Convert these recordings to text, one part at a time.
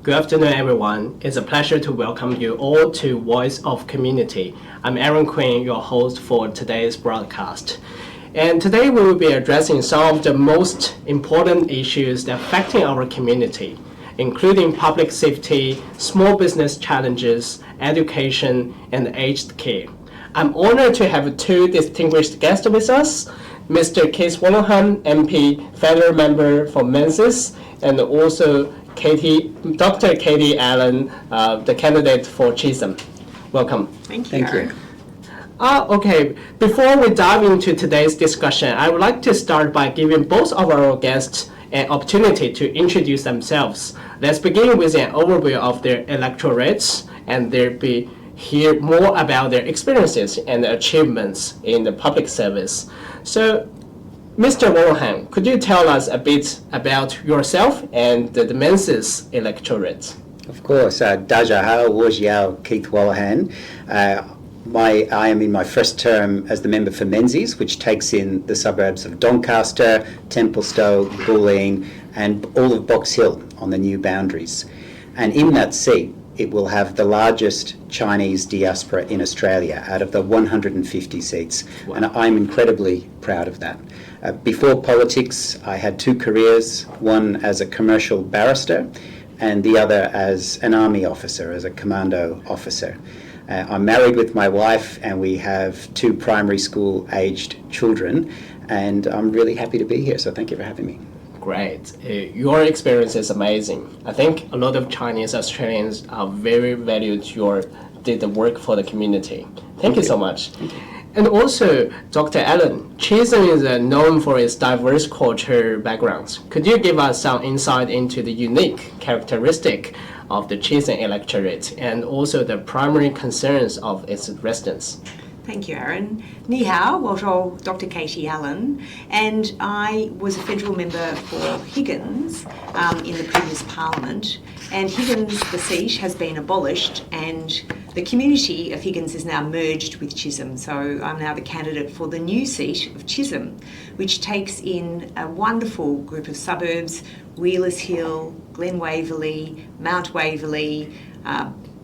Good afternoon, everyone. It's a pleasure to welcome you all to Voice of Community. I'm Aaron Quinn, your host for today's broadcast. And today we will be addressing some of the most important issues that affecting our community, including public safety, small business challenges, education, and aged care. I'm honored to have two distinguished guests with us, Mr. Keith Wolahan, MP, federal member for Menzies, and also Dr. Katie Allen, the candidate for Chisholm. Welcome. Thank you. Okay, before we dive into today's discussion, I would like to start by giving both of our guests an opportunity to introduce themselves. Let's begin with an overview of their electorates, and hear more about their experiences and achievements in the public service. So, Mr. Wolahan, could you tell us a bit about yourself and the Menzies electorate? Of course. Daja Hao, Keith Wolahan. I am in my first term as the member for Menzies, which takes in the suburbs of Doncaster, Templestowe, Bulleen, and all of Box Hill on the new boundaries. And in that seat, it will have the largest Chinese diaspora in Australia out of the 150 seats. Wow. And I'm incredibly proud of that. Before politics, I had two careers, one as a commercial barrister and the other as an army officer, as a commando officer. I'm married with my wife and we have two primary school aged children, and I'm really happy to be here, so thank you for having me. Great. Your experience is amazing. I think a lot of Chinese Australians are very valued the work for the community. Thank you so much. And also, Dr. Allen, Chisholm is known for its diverse culture backgrounds. Could you give us some insight into the unique characteristic of the Chisholm electorate and also the primary concerns of its residents? Thank you, Aaron. Ni hao, Wojo, Dr. Katie Allen, and I was a federal member for Higgins in the previous parliament. And Higgins, the seat, has been abolished, and the community of Higgins is now merged with Chisholm. So I'm now the candidate for the new seat of Chisholm, which takes in a wonderful group of suburbs: Wheelers Hill, Glen Waverley, Mount Waverley,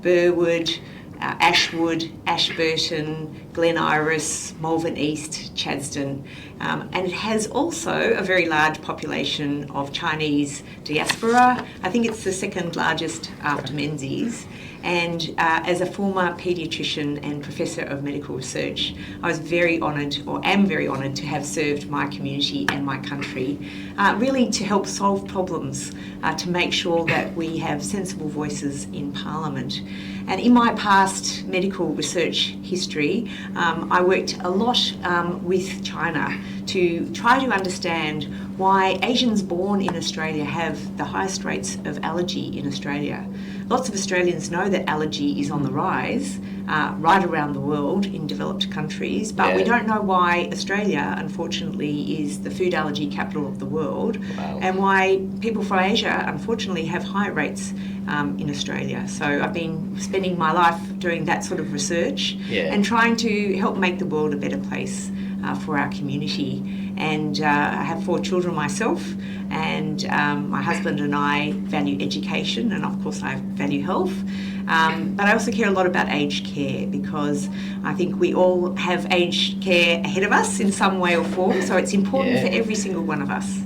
Burwood, Ashwood, Ashburton, Glen Iris, Malvern East, Chadstone. And it has also a very large population of Chinese diaspora. I think it's the second largest after Menzies. And as a former paediatrician and professor of medical research, I was very honoured, or am very honoured, to have served my community and my country, really to help solve problems, to make sure that we have sensible voices in Parliament. And in my past medical research history, I worked a lot with China to try to understand why Asians born in Australia have the highest rates of allergy in Australia. Lots of Australians know that allergy is on the rise right around the world in developed countries, but we don't know why Australia, unfortunately, is the food allergy capital of the world, and why people from Asia, unfortunately, have high rates in Australia. So I've been spending my life doing that sort of research and trying to help make the world a better place for our community. And I have 4 children myself, and my husband and I value education, and of course I value health. But I also care a lot about aged care, because I think we all have aged care ahead of us in some way or form, so it's important for every single one of us.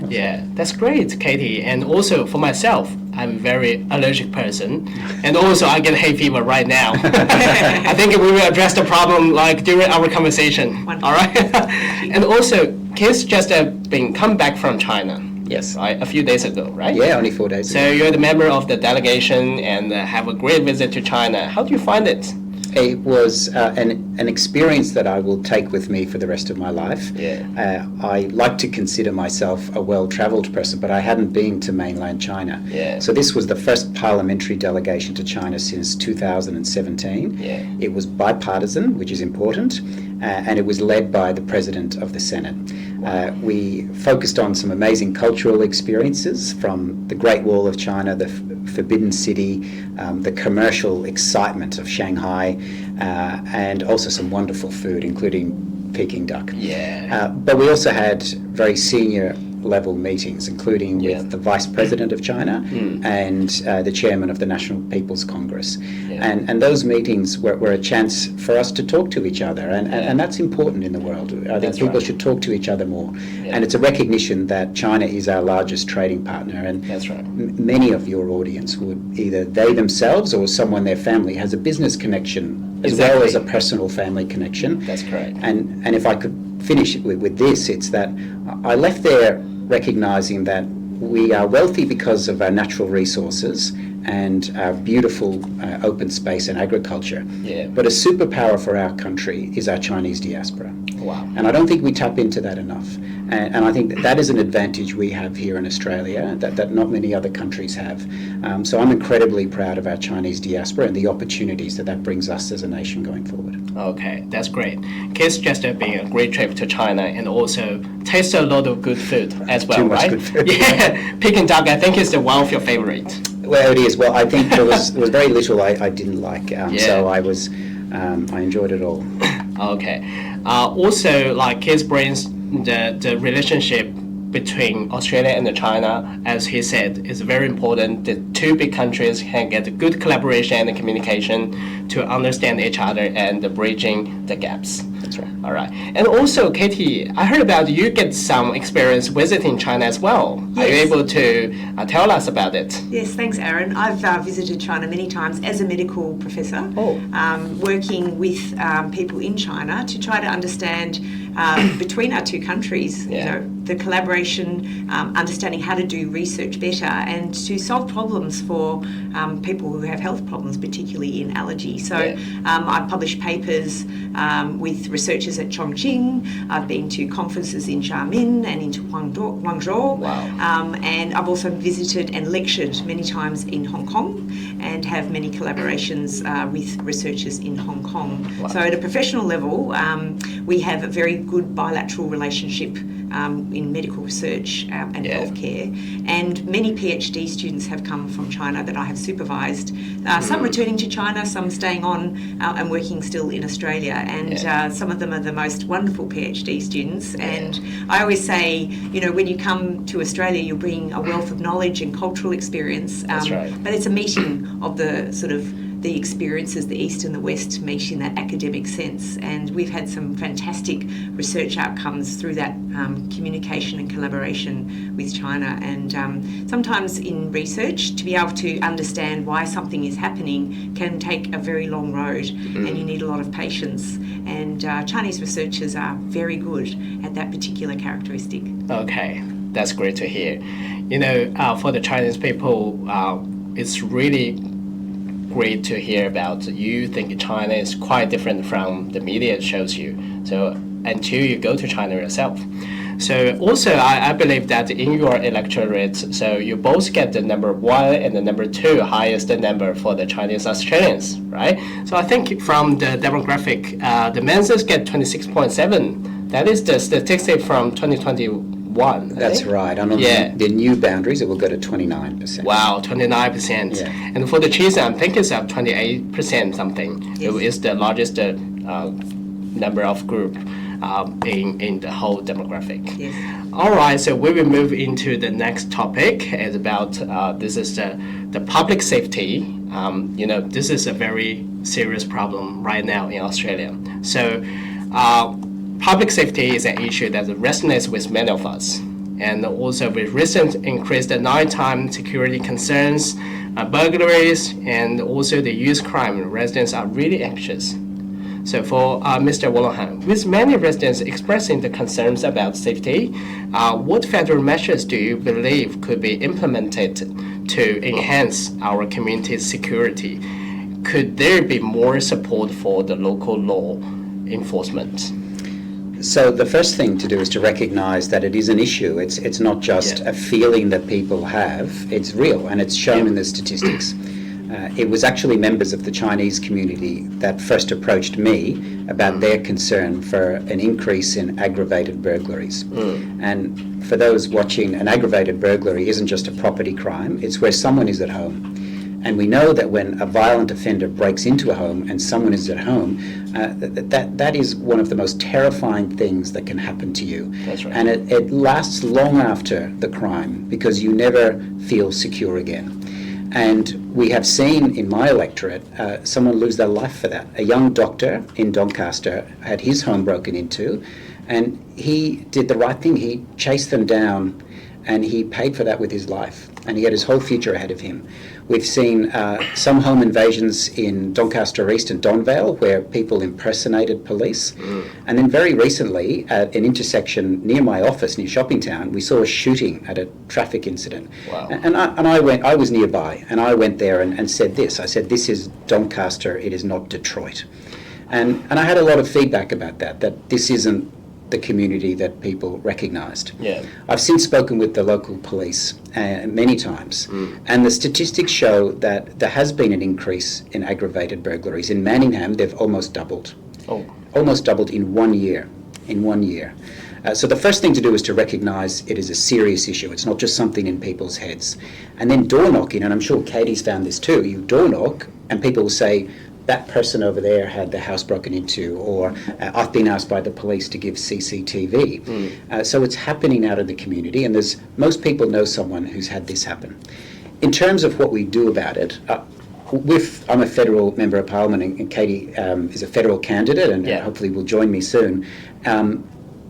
Yeah, that's great, Katie. And also for myself, I'm a very allergic person, and also I get hay fever right now. I think we will address the problem during our conversation. Wonderful. All right. And also, Keith just come back from China. Yes. Right, a few days ago, right? Yeah, only 4 days ago. So you're the member of the delegation and have a great visit to China. How do you find it? It was an experience that I will take with me for the rest of my life. I like to consider myself a well-travelled person, but I hadn't been to mainland China. So this was the first parliamentary delegation to China since 2017. It was bipartisan, which is important, and it was led by the President of the Senate. We focused on some amazing cultural experiences, from the Great Wall of China, the Forbidden City, the commercial excitement of Shanghai, and also some wonderful food, including Peking duck. But we also had very senior level meetings, including with the Vice President of China and the Chairman of the National People's Congress. And those meetings were a chance for us to talk to each other, and that's important in the world. I think people should talk to each other more. And it's a recognition that China is our largest trading partner, and many of your audience would either they themselves or someone their family has a business connection as well as a personal family connection. That's correct. And if I could finish with this, it's that I left there recognizing that we are wealthy because of our natural resources and our beautiful open space and agriculture. But a superpower for our country is our Chinese diaspora. Wow. And I don't think we tap into that enough. And I think that is an advantage we have here in Australia that not many other countries have. So I'm incredibly proud of our Chinese diaspora and the opportunities that brings us as a nation going forward. Okay, that's great. Kids just been a great trip to China and also taste a lot of good food as well, Too much right? good food. Yeah, Peking duck I think is one of your favorite. Well, it is. Well, I think there was very little I didn't like, so I enjoyed it all. Okay. Also, like Keith brings the relationship between Australia and China, as he said, is very important. The two big countries can get good collaboration and communication to understand each other and bridging the gaps. That's right. All right. And also, Katie, I heard about you get some experience visiting China as well. Yes. Are you able to tell us about it? Yes, thanks, Aaron. I've visited China many times as a medical professor, working with people in China to try to understand between our two countries, you know, the collaboration, understanding how to do research better and to solve problems for people who have health problems, particularly in allergy. So I've published papers with researchers at Chongqing. I've been to conferences in Xiamen and into Guangzhou. Wow. And I've also visited and lectured many times in Hong Kong and have many collaborations with researchers in Hong Kong. Wow. So at a professional level, we have a very good bilateral relationship in medical research and healthcare. And many PhD students have come from China that I have supervised, some returning to China, some staying on and working still in Australia. And some of them are the most wonderful PhD students. And I always say, you know, when you come to Australia, you bring a wealth of knowledge and cultural experience. That's right. But it's a meeting of the sort of the experiences, the East and the West meet in that academic sense, and we've had some fantastic research outcomes through that communication and collaboration with China. And sometimes in research, to be able to understand why something is happening can take a very long road, and you need a lot of patience. And Chinese researchers are very good at that particular characteristic. Okay, that's great to hear. You know, for the Chinese people, it's really great to hear about. You think China is quite different from the media shows you. So until you go to China yourself. So also I believe that in your electorate, so you both get the number 1 and the number 2 highest number for the Chinese Australians, right? So I think from the demographic, the Menzies get 26.7. That is the statistic from 2021. That's right. And on the new boundaries, it will go to 29%. Wow, 29%. Yeah. And for the cheese, I think it's up 28% something. Yes. It is the largest number of group in the whole demographic. Yes. All right, so we will move into the next topic. It's about this is the public safety. You know, this is a very serious problem right now in Australia. So public safety is an issue that resonates with many of us. And also with recent increased nighttime security concerns, burglaries, and also the youth crime, residents are really anxious. So for Mr. Wolahan, with many residents expressing the concerns about safety, what federal measures do you believe could be implemented to enhance our community's security? Could there be more support for the local law enforcement? So the first thing to do is to recognise that it is an issue. It's not just a feeling that people have. It's real, and it's shown in the statistics. It was actually members of the Chinese community that first approached me about their concern for an increase in aggravated burglaries. And for those watching, an aggravated burglary isn't just a property crime, it's where someone is at home And we know that when a violent offender breaks into a home and someone is at home, that is one of the most terrifying things that can happen to you. That's right. And it lasts long after the crime because you never feel secure again. And we have seen in my electorate someone lose their life for that. A young doctor in Doncaster had his home broken into, and he did the right thing. He chased them down, and he paid for that with his life, and he had his whole future ahead of him. We've seen some home invasions in Doncaster East and Donvale where people impersonated police. And then very recently at an intersection near my office, near Shoppingtown, we saw a shooting at a traffic incident. Wow. And I was nearby, and I went there and said this. I said, this is Doncaster, it is not Detroit. And I had a lot of feedback about that this isn't the community that people recognised. Yeah. I've since spoken with the local police many times, and the statistics show that there has been an increase in aggravated burglaries. In Manningham, they've almost doubled. Oh. Almost doubled in 1 year. So the first thing to do is to recognise it is a serious issue. It's not just something in people's heads. And then door knocking, and I'm sure Katie's found this too. You door knock, and people will say, that person over there had their house broken into, or I've been asked by the police to give CCTV. So it's happening out in the community, and most people know someone who's had this happen. In terms of what we do about it, I'm a federal member of parliament, and Katie is a federal candidate, and hopefully will join me soon.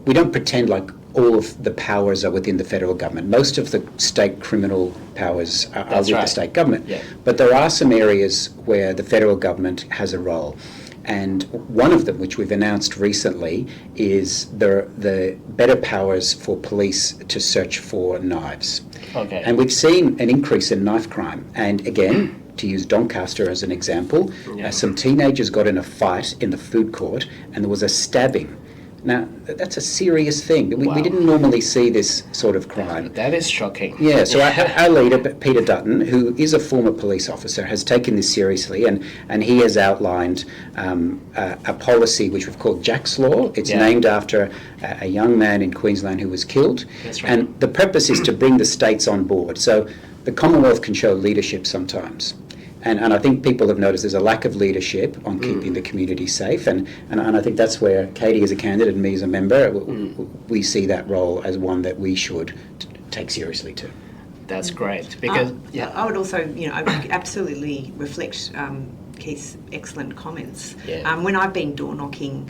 We don't pretend like all of the powers are within the federal government. Most of the state criminal powers are with the state government. Yeah. But there are some areas where the federal government has a role. And one of them, which we've announced recently, is the better powers for police to search for knives. Okay. And we've seen an increase in knife crime. And again, to use Doncaster as an example, some teenagers got in a fight in the food court, and there was a stabbing. Now, that's a serious thing. We didn't normally see this sort of crime. That is shocking. Yeah, so our leader, Peter Dutton, who is a former police officer, has taken this seriously, and he has outlined a policy which we've called Jack's Law. It's named after a young man in Queensland who was killed. That's right. And the purpose is to bring the states on board. So the Commonwealth can show leadership sometimes. And I think people have noticed there's a lack of leadership on keeping the community safe, and I think that's where Katie as a candidate and me as a member, we see that role as one that we should take seriously too. That's great, because I would also, I would absolutely reflect Keith's excellent comments. When I've been door knocking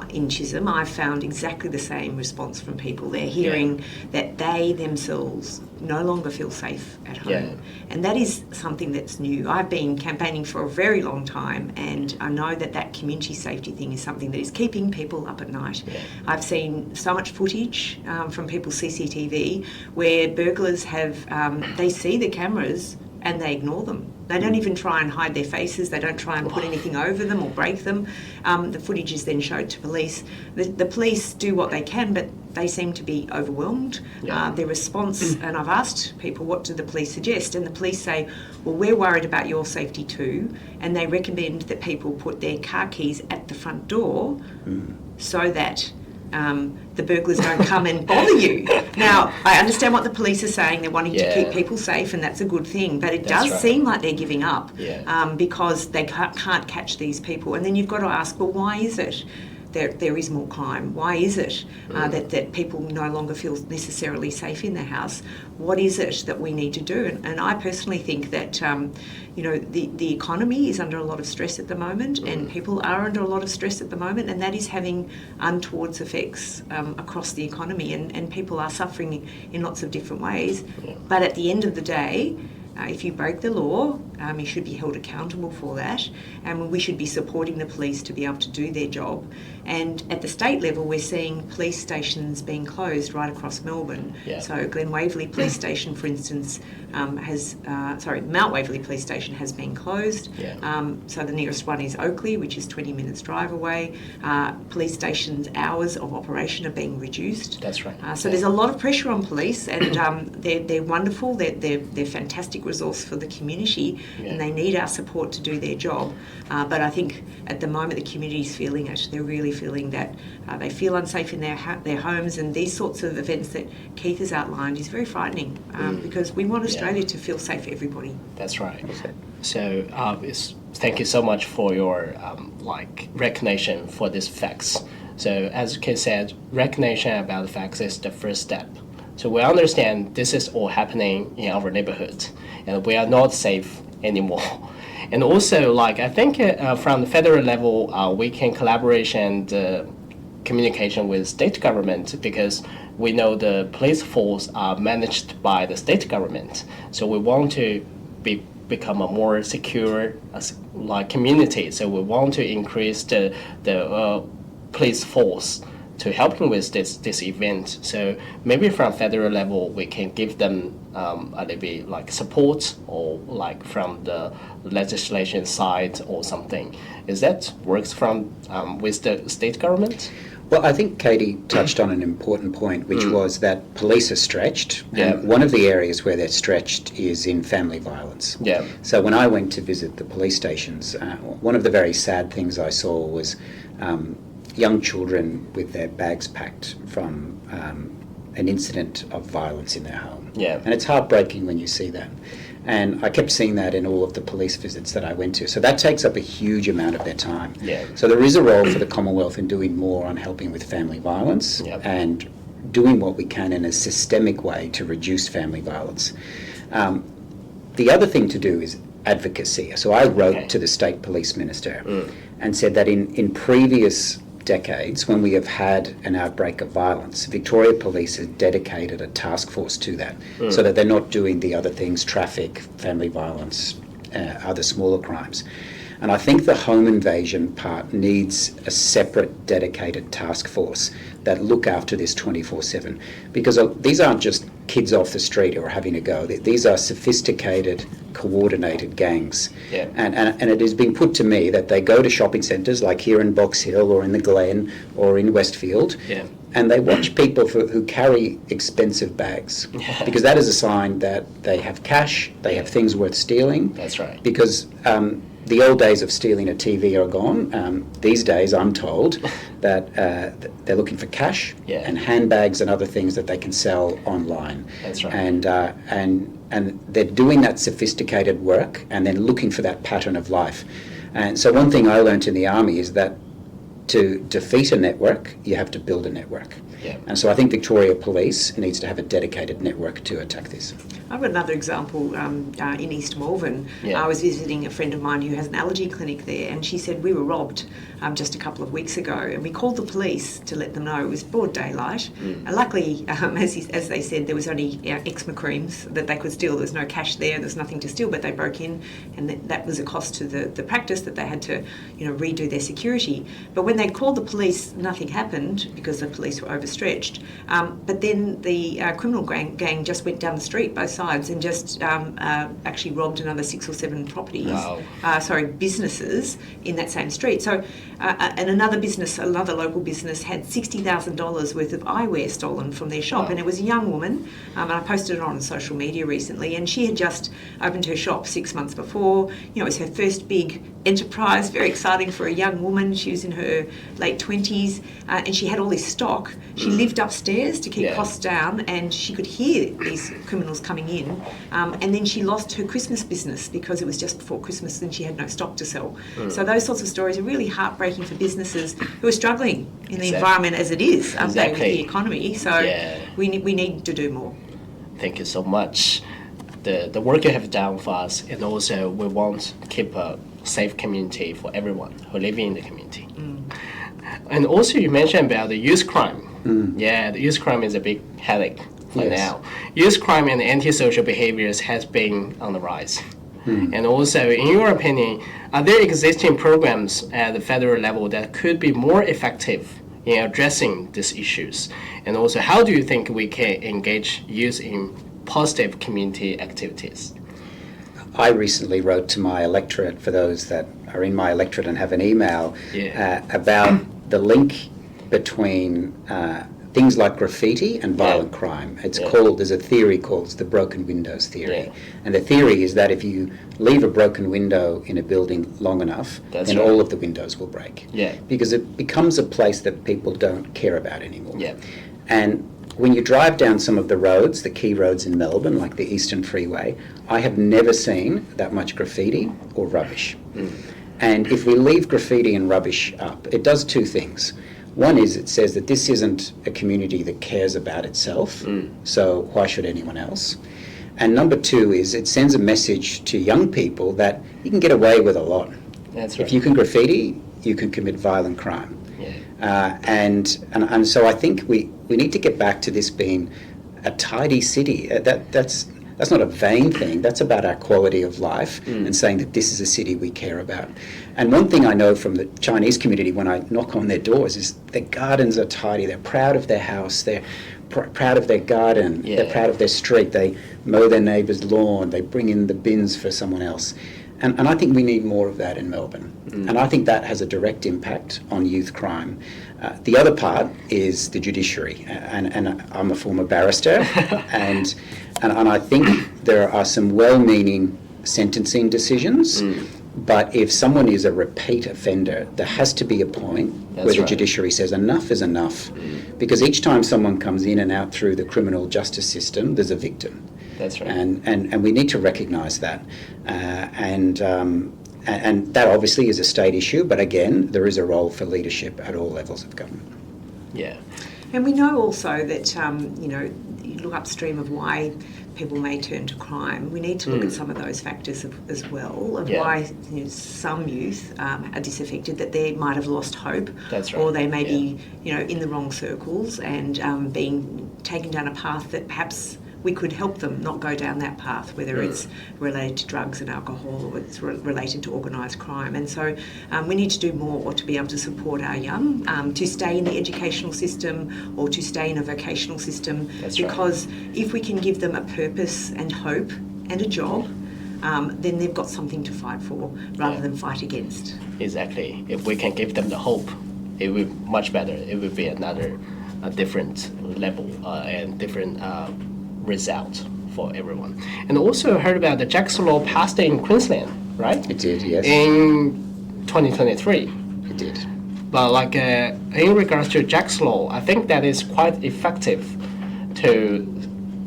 in Chisholm, I've found exactly the same response from people. They're hearing that they themselves no longer feel safe at home. And that is something that's new. I've been campaigning for a very long time, and I know that community safety thing is something that is keeping people up at night. I've seen so much footage from people's CCTV where burglars they see the cameras and they ignore them. They don't even try and hide their faces. They don't try and put anything over them or break them. The footage is then showed to police. The police do what they can, but they seem to be overwhelmed. Their response, and I've asked people, what do the police suggest? And the police say, well, we're worried about your safety too. And they recommend that people put their car keys at the front door so that the burglars don't come and bother you. Now, I understand what the police are saying. They're wanting to keep people safe, and that's a good thing. But it does seem like they're giving up because they can't catch these people. And then you've got to ask, well, why is it there is more crime? Why is it that people no longer feel necessarily safe in their house? What is it that we need to do? And I personally think that the economy is under a lot of stress at the moment, and people are under a lot of stress at the moment, and that is having untoward effects across the economy, and people are suffering in lots of different ways. But at the end of the day, if you break the law, you should be held accountable for that, and we should be supporting the police to be able to do their job. And at the state level, we're seeing police stations being closed right across Melbourne. So Glen Waverley Police Station, for instance, Mount Waverley Police Station has been closed. So the nearest one is Oakley, which is 20 minutes drive away. Police stations' hours of operation are being reduced. That's right. So there's a lot of pressure on police, and they're wonderful. They're fantastic resource for the community, and they need our support to do their job. But I think at the moment the community's feeling it. They're really feeling that they feel unsafe in their homes, and these sorts of events that Keith has outlined is very frightening because we want Australia to feel safe for everybody. That's right. So thank you so much for your recognition for these facts. So as Keith said, recognition about the facts is the first step. So we understand this is all happening in our neighborhood, and we are not safe anymore. And also, I think from the federal level, we can collaborate and communication with state government, because we know the police force are managed by the state government. So we want to become a more secure community. So we want to increase the police force to help them with this event. So maybe from federal level we can give them a little bit support, or from the legislation side or something. Is that works from with the state government? Well, I think Katie touched on an important point, which was that police are stretched. And one of the areas where they're stretched is in family violence. Yeah. So when I went to visit the police stations, one of the very sad things I saw was young children with their bags packed from an incident of violence in their home. Yeah. And it's heartbreaking when you see that. And I kept seeing that in all of the police visits that I went to. So that takes up a huge amount of their time. Yeah. So there is a role for the Commonwealth in doing more on helping with family violence and doing what we can in a systemic way to reduce family violence. The other thing to do is advocacy. So I wrote to the State Police Minister and said that in previous decades, when we have had an outbreak of violence, Victoria Police has dedicated a task force to that, so that they're not doing the other things, traffic, family violence, other smaller crimes. And I think the home invasion part needs a separate dedicated task force that look after this 24/7, because these aren't just kids off the street or having a go. These are sophisticated, coordinated gangs. Yeah. And it has been put to me that they go to shopping centres like here in Box Hill or in the Glen or in Westfield, and they watch people who carry expensive bags, because that is a sign that they have cash, they have things worth stealing. That's right. Because the old days of stealing a TV are gone. These days, I'm told that they're looking for cash and handbags and other things that they can sell online. That's right. And they're doing that sophisticated work and then looking for that pattern of life. And so one thing I learnt in the army is that to defeat a network, you have to build a network. Yeah. And so I think Victoria Police needs to have a dedicated network to attack this. I've got another example in East Malvern. Yeah. I was visiting a friend of mine who has an allergy clinic there, and she said we were robbed just a couple of weeks ago, and we called the police to let them know. It was broad daylight. And luckily, as they said, there was only eczema creams that they could steal. There was no cash there. There was nothing to steal, but they broke in, and that was a cost to the practice, that they had to redo their security. But when they called the police, nothing happened because the police were overstretched. But then the criminal gang just went down the street, both sides, and just actually robbed another 6 or 7 properties, businesses in that same street. So, and another local business had $60,000 worth of eyewear stolen from their shop, and it was a young woman, and I posted it on social media recently, and she had just opened her shop 6 months before. It was her first big enterprise, very exciting for a young woman. She was in her late 20s, and she had all this stock. She lived upstairs to keep costs down, and she could hear these criminals coming in, and then she lost her Christmas business because it was just before Christmas and she had no stock to sell. So those sorts of stories are really heartbreaking for businesses who are struggling in the environment as it is, with the economy. So we need to do more. Thank you so much. The work you have done for us, and also we want to keep a safe community for everyone who live in the community. And also you mentioned about the youth crime. Yeah, the youth crime is a big headache for now. Youth crime and antisocial behaviors has been on the rise. And also, in your opinion, are there existing programs at the federal level that could be more effective in addressing these issues? And also, how do you think we can engage youth in positive community activities? I recently wrote to my electorate, for those that are in my electorate and have an email, about the link between things like graffiti and violent crime. It's called, there's a theory called the broken windows theory. And the theory is that if you leave a broken window in a building long enough, then all of the windows will break. Because it becomes a place that people don't care about anymore. And when you drive down some of the roads, the key roads in Melbourne, like the Eastern Freeway, I have never seen that much graffiti or rubbish. And if we leave graffiti and rubbish up, it does two things. One is it says that this isn't a community that cares about itself, so why should anyone else? And number two is it sends a message to young people that you can get away with a lot. If you can graffiti, you can commit violent crime. And so I think we need to get back to this being a tidy city. That's not a vain thing. That's about our quality of life and saying that this is a city we care about. And one thing I know from the Chinese community when I knock on their doors is their gardens are tidy. They're proud of their house. They're proud of their garden. They're proud of their street. They mow their neighbour's lawn. They bring in the bins for someone else. And I think we need more of that in Melbourne. And I think that has a direct impact on youth crime. The other part is the judiciary. And I'm a former barrister. and I think there are some well-meaning sentencing decisions. But if someone is a repeat offender, there has to be a point where the judiciary says enough is enough. Because each time someone comes in and out through the criminal justice system, there's a victim. That's right. And we need to recognise that. And that obviously is a state issue, but again, there is a role for leadership at all levels of government. And we know also that, you look upstream of why people may turn to crime. We need to look at some of those factors as well, of why some youth are disaffected, that they might have lost hope, or they may be, in the wrong circles and being taken down a path that perhaps we could help them not go down that path, whether it's related to drugs and alcohol or it's related to organised crime. And so we need to do more to be able to support our young to stay in the educational system or to stay in a vocational system. Because if we can give them a purpose and hope and a job, then they've got something to fight for rather than fight against. Exactly. If we can give them the hope, it will be much better. It will be another different level and different result for everyone. And also heard about the Jackson law passed in Queensland, right? It did, yes. In 2023. It did. But in regards to Jackson law, I think that is quite effective to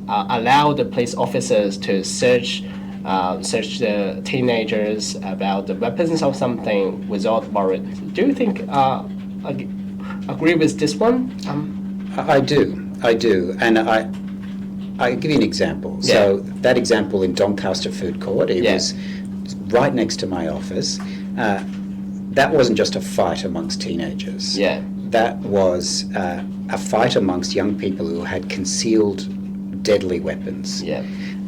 allow the police officers to search the teenagers about the weapons or something without warrant. Do you think agree with this one? I do, and I'll give you an example. So that example in Doncaster Food Court, it was right next to my office. That wasn't just a fight amongst teenagers. That was a fight amongst young people who had concealed deadly weapons.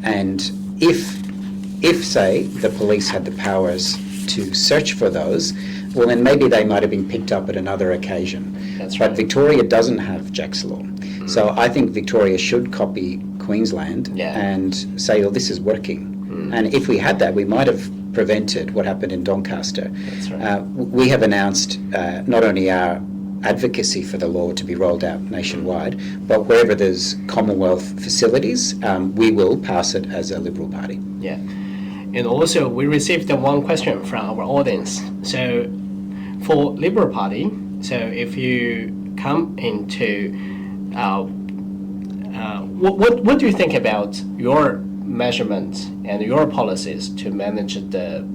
And if say the police had the powers to search for those, well then maybe they might have been picked up at another occasion. But Victoria doesn't have Jack's law. So I think Victoria should copy Queensland and say, this is working. And if we had that, we might have prevented what happened in Doncaster. We have announced not only our advocacy for the law to be rolled out nationwide, but wherever there's Commonwealth facilities, we will pass it as a Liberal Party. And also, we received one question from our audience. So, for Liberal Party, so if you come into, what do you think about your measurement and your policies to manage the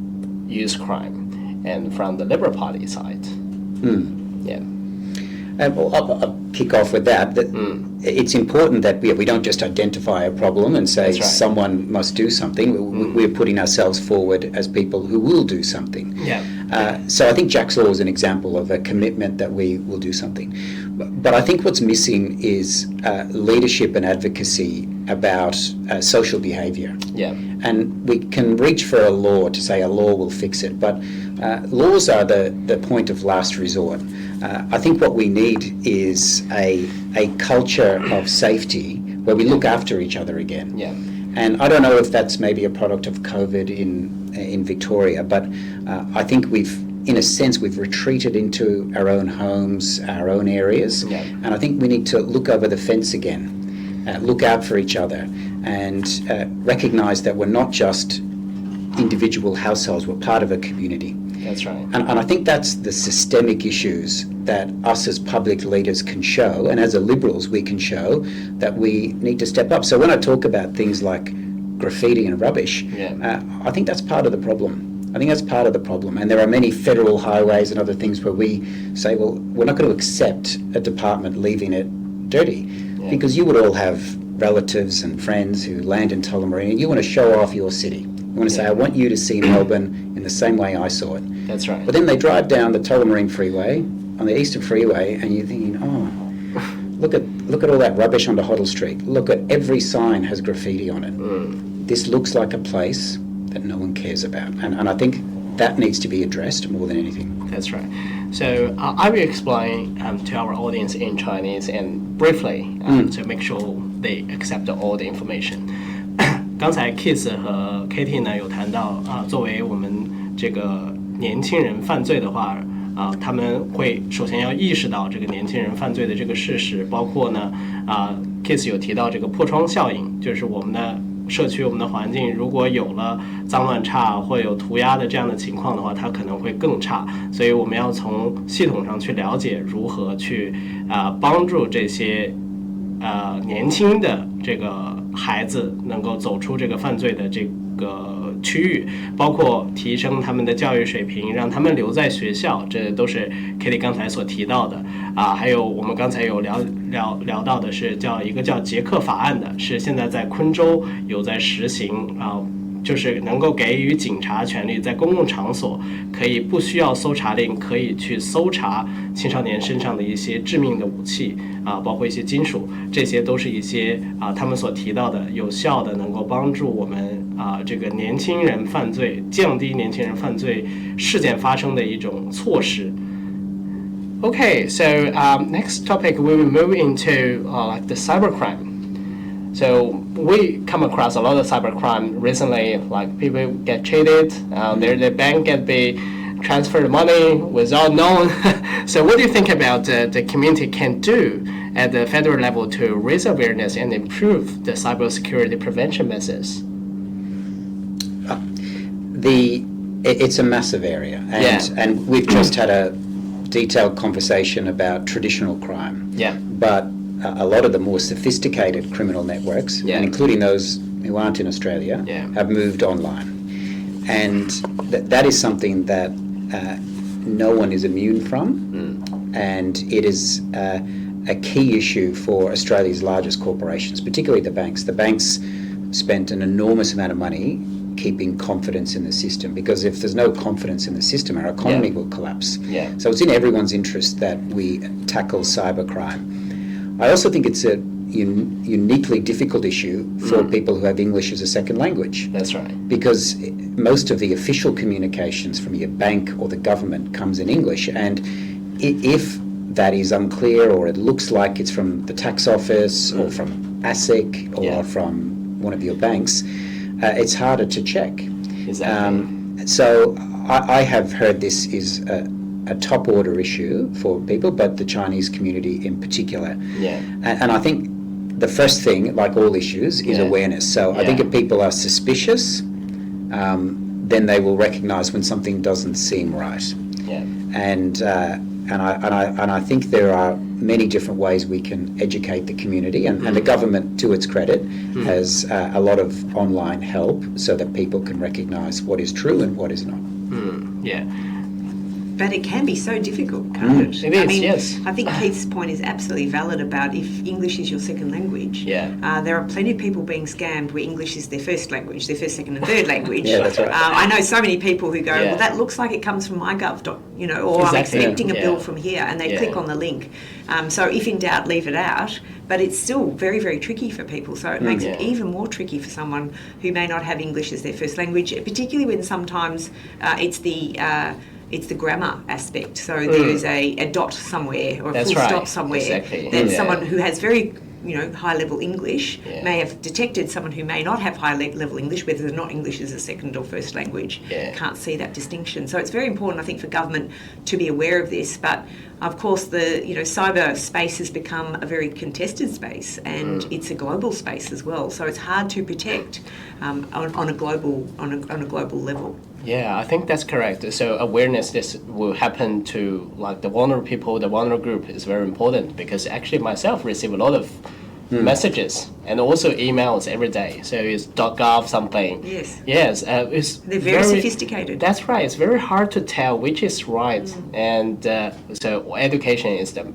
youth crime, and from the Liberal Party side? I'll kick off with that. It's important that we don't just identify a problem and say someone must do something. We're putting ourselves forward as people who will do something. So I think Jack's Law is an example of a commitment that we will do something. But I think what's missing is leadership and advocacy about social behaviour. And we can reach for a law to say a law will fix it, but laws are the point of last resort. I think what we need is a culture of safety where we look after each other again. And I don't know if that's maybe a product of COVID in Victoria, but I think in a sense, we've retreated into our own homes, our own areas, and I think we need to look over the fence again, look out for each other, and recognise that we're not just individual households, we're part of a community. That's right. And I think that's the systemic issues that us as public leaders can show, and as a Liberals we can show that we need to step up. So when I talk about things like graffiti and rubbish, I think that's part of the problem. I think that's part of the problem. And there are many federal highways and other things where we say, well, we're not going to accept a department leaving it dirty, because you would all have relatives and friends who land in Tullamarine, and you want to show off your city. You want to say, I want you to see Melbourne in the same way I saw it. That's right. But then they drive down the Tullamarine Freeway, on the Eastern Freeway, and you're thinking, look at all that rubbish onto Hoddle Street. Look at every sign has graffiti on it. This looks like a place that no one cares about. And I think that needs to be addressed more than anything. That's right. So I will explain to our audience in Chinese and briefly to make sure they accept all the information. 刚才 Keith 和 Katie 呢有谈到作为我们这个年轻人犯罪的话，他们会首先要意识到这个年轻人犯罪的这个事实，包括呢Keith 有提到这个破窗效应，就是我们的社区、我们的环境如果有了脏乱差或有涂鸦的这样的情况的话，它可能会更差。所以我们要从系统上去了解如何去帮助这些年轻的这个孩子能够走出这个犯罪的这个区域，包括提升他们的教育水平，让他们留在学校，这都是 Katie 刚才所提到的还有我们刚才有聊到的是一个叫捷克法案的，是现在在昆州有在实行就是能够给予警察权利，在公共场所可以不需要搜查令，可以去搜查青少年身上的一些致命的武器包括一些金属，这些都是一些他们所提到的有效的能够帮助我们这个年轻人犯罪，降低年轻人犯罪事件发生的一种措施。Okay, so next topic we will move into like the cybercrime. So we come across a lot of cybercrime recently, like people get cheated, their bank get be transferred money without knowing. So what do you think about the community can do at the federal level to raise awareness and improve the cybersecurity prevention methods? It's a massive area, and we've just had a detailed conversation about traditional crime. But a lot of the more sophisticated criminal networks, and including those who aren't in Australia, have moved online. And that is something that no one is immune from, and it is a key issue for Australia's largest corporations, particularly the banks. The banks spent an enormous amount of money keeping confidence in the system, because if there's no confidence in the system, our economy will collapse. So it's in everyone's interest that we tackle cybercrime. I also think it's a uniquely difficult issue for people who have English as a second language. That's right. Because most of the official communications from your bank or the government comes in English, and if that is unclear, or it looks like it's from the tax office or from ASIC or from one of your banks, it's harder to check. Exactly. So I have heard this is a top order issue for people, but the Chinese community in particular. And I think the first thing, like all issues, is awareness. So I think if people are suspicious, then they will recognise when something doesn't seem right. And I think there are many different ways we can educate the community, and the government, to its credit, has a lot of online help so that people can recognise what is true and what is not. But it can be so difficult, can't it? It is, yes. I think Keith's point is absolutely valid about if English is your second language. There are plenty of people being scammed where English is their first language, their first, second and third language. That's right. I know so many people who go, well, that looks like it comes from MyGov, or I'm expecting a bill from here, and they click on the link. So if in doubt, leave it out. But it's still very, very tricky for people. So it makes it even more tricky for someone who may not have English as their first language, particularly when sometimes it's the grammar aspect. So there is a dot somewhere or a full stop somewhere. Exactly. Then someone who has very high-level English, may have detected someone who may not have high-level English, whether or not English is a second or first language, can't see that distinction. So it's very important, I think, for government to be aware of this. But of course, the cyber space has become a very contested space, and it's a global space as well. So it's hard to protect on a global level. Yeah, I think that's correct. So awareness this will happen to like the vulnerable people, the vulnerable group is very important, because actually myself receive a lot of messages and also emails every day. So it's .gov something. Yes. Yes. They're very sophisticated. That's right. It's very hard to tell which is right. And so education is the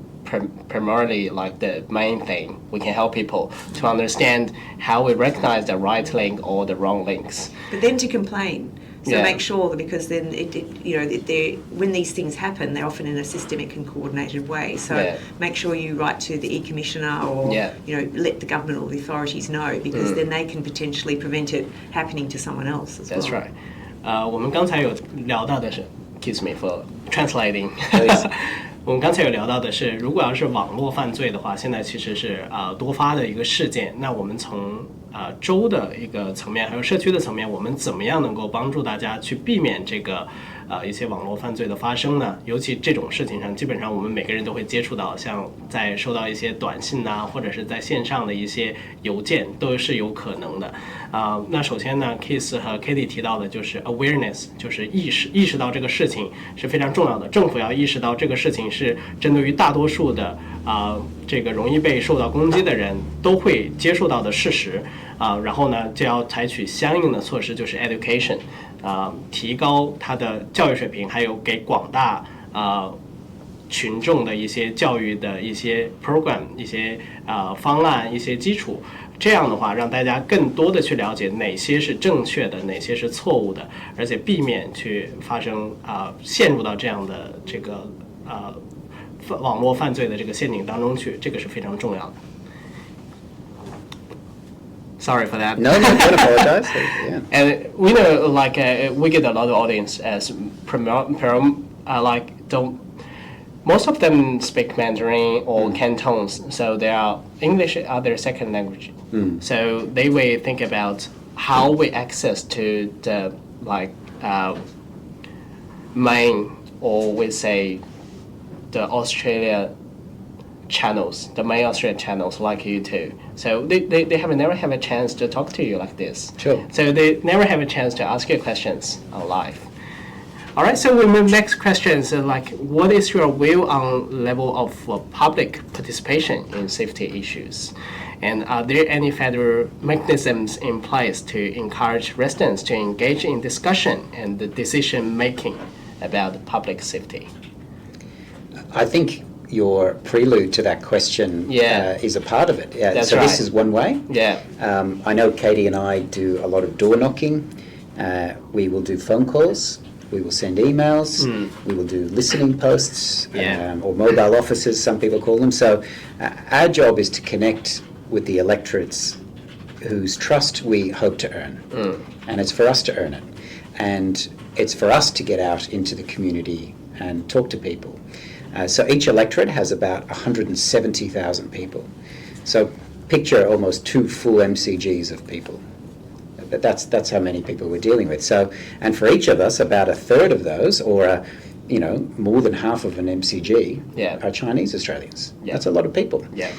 primarily like the main thing. We can help people to understand how we recognize the right link or the wrong links. But then to complain. So make sure that, because then when these things happen, they're often in a systemic and coordinated way. So make sure you write to the e-commissioner or let the government or the authorities know, because then they can potentially prevent it happening to someone else as well. That's right. 我们刚才有聊到的是 ，excuse me for translating 。我们刚才有聊到的是，如果要是网络犯罪的话，现在其实是多发的一个事件。那我们从州的一个层面，还有社区的层面，我们怎么样能够帮助大家去避免这个一些网络犯罪的发生呢？尤其这种事情上，基本上我们每个人都会接触到，像在收到一些短信呐，或者是在线上的一些邮件，都是有可能的。那首先呢 ，Keith 和 Katie 提到的就是 awareness， 就是意识到这个事情是非常重要的。政府要意识到这个事情是针对于大多数的这个容易被受到攻击的人都会接受到的事实然后呢就要采取相应的措施，就是 education。提高他的教育水平，还有给广大群众的一些教育的一些 program、一些方案、一些基础。这样的话，让大家更多的去了解哪些是正确的，哪些是错误的，而且避免去发生陷入到这样的这个网络犯罪的这个陷阱当中去，这个是非常重要的。Sorry for that. No, don't apologize. Yeah. And we know, like, we get a lot of audience as most of them speak Mandarin or Cantonese, so they are English are their second language. So they will think about how we access to the main, or we say the Australia channels, the main Australian channels like YouTube. So they never have a chance to talk to you like this. Sure. So they never have a chance to ask you questions on live. All right, so we move next question. So what is your view on level of public participation in safety issues? And are there any federal mechanisms in place to encourage residents to engage in discussion and the decision making about public safety? I think your prelude to that question is a part of it. Yeah. So this is one way. Yeah. I know Katie and I do a lot of door knocking. We will do phone calls. We will send emails. We will do listening posts or mobile offices, some people call them. So our job is to connect with the electorates whose trust we hope to earn. And it's for us to earn it. And it's for us to get out into the community and talk to people. So each electorate has about 170,000 people. So picture almost 2 full MCGs of people. That's how many people we're dealing with. So, and for each of us, about a third of those, or more than half of an MCG, are Chinese Australians. Yeah. That's a lot of people. Yeah.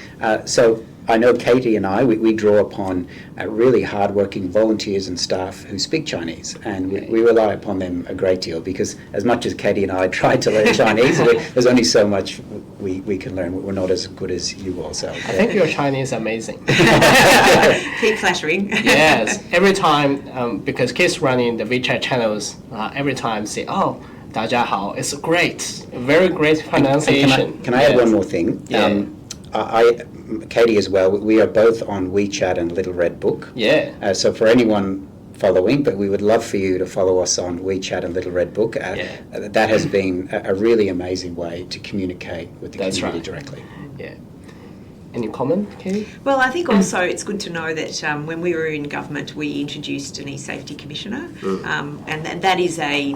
So I know Katie and I, we draw upon really hard-working volunteers and staff who speak Chinese, and we rely upon them a great deal, because as much as Katie and I tried to learn Chinese, there's only so much we can learn. We're not as good as you all. So I think your Chinese is amazing. Keep flattering. Yes, every time, because kids running the WeChat channels, every time say, "Oh, 大家好," it's great, very great pronunciation. Can I add one more thing? Yeah. Katie as well, we are both on WeChat and Little Red Book. Yeah. So for anyone following, but we would love for you to follow us on WeChat and Little Red Book. That has been a really amazing way to communicate with the community directly. Yeah. Any comment, Katie? Well, I think also it's good to know that when we were in government, we introduced an e-safety commissioner, and that is a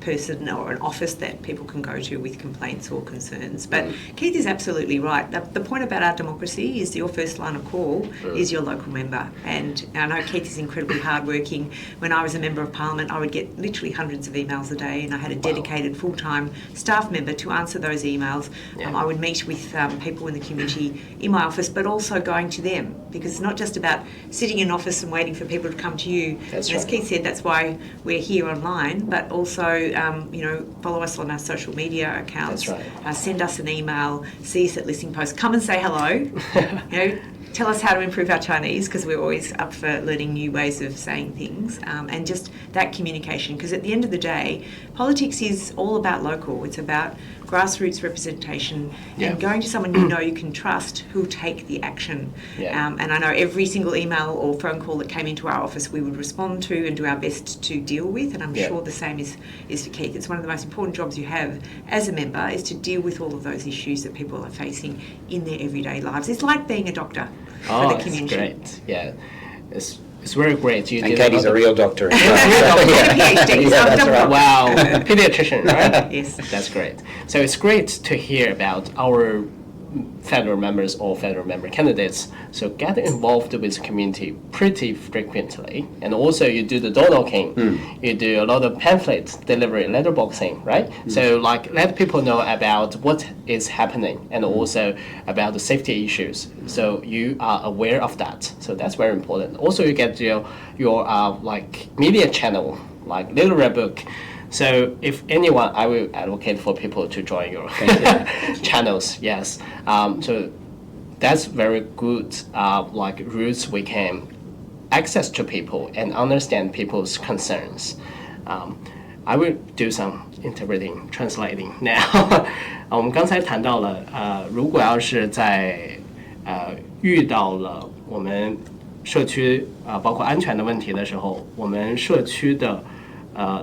person or an office that people can go to with complaints or concerns. But Keith is absolutely right. The point about our democracy is your first line of call is your local member. And I know Keith is incredibly hardworking. When I was a member of Parliament, I would get literally hundreds of emails a day, and I had a dedicated full-time staff member to answer those emails. I would meet with people in the community in my office, but also going to them, because it's not just about sitting in office and waiting for people to come to you. As Keith said, that's why we're here online, but also follow us on our social media accounts. That's right. Send us an email, see us at Listening Post, come and say hello. Tell us how to improve our Chinese, because we're always up for learning new ways of saying things, and just that communication, because at the end of the day, politics is all about local. It's about grassroots representation and going to someone you can trust who'll take the action. And I know every single email or phone call that came into our office we would respond to and do our best to deal with, and I'm sure the same is for Keith. It's one of the most important jobs you have as a member, is to deal with all of those issues that people are facing in their everyday lives. It's like being a doctor for the community. It's great. Yeah, it's very great. And Katie's a real doctor. That's right. Wow, pediatrician, right? Yes. That's great. So it's great to hear about our federal members or federal member candidates. So get involved with the community pretty frequently. And also you do the door knocking. You do a lot of pamphlet delivery, letterboxing, right? So let people know about what is happening and also about the safety issues. So you are aware of that. So that's very important. Also you get your media channel, like Little Red Book. So if anyone, I will advocate for people to join your channels. Yes. So that's very good. Routes we can access to people and understand people's concerns. I will do some interpreting, translating now. 我们刚才谈到了，如果要是在遇到了我们社区包括安全的问题的时候，我们社区的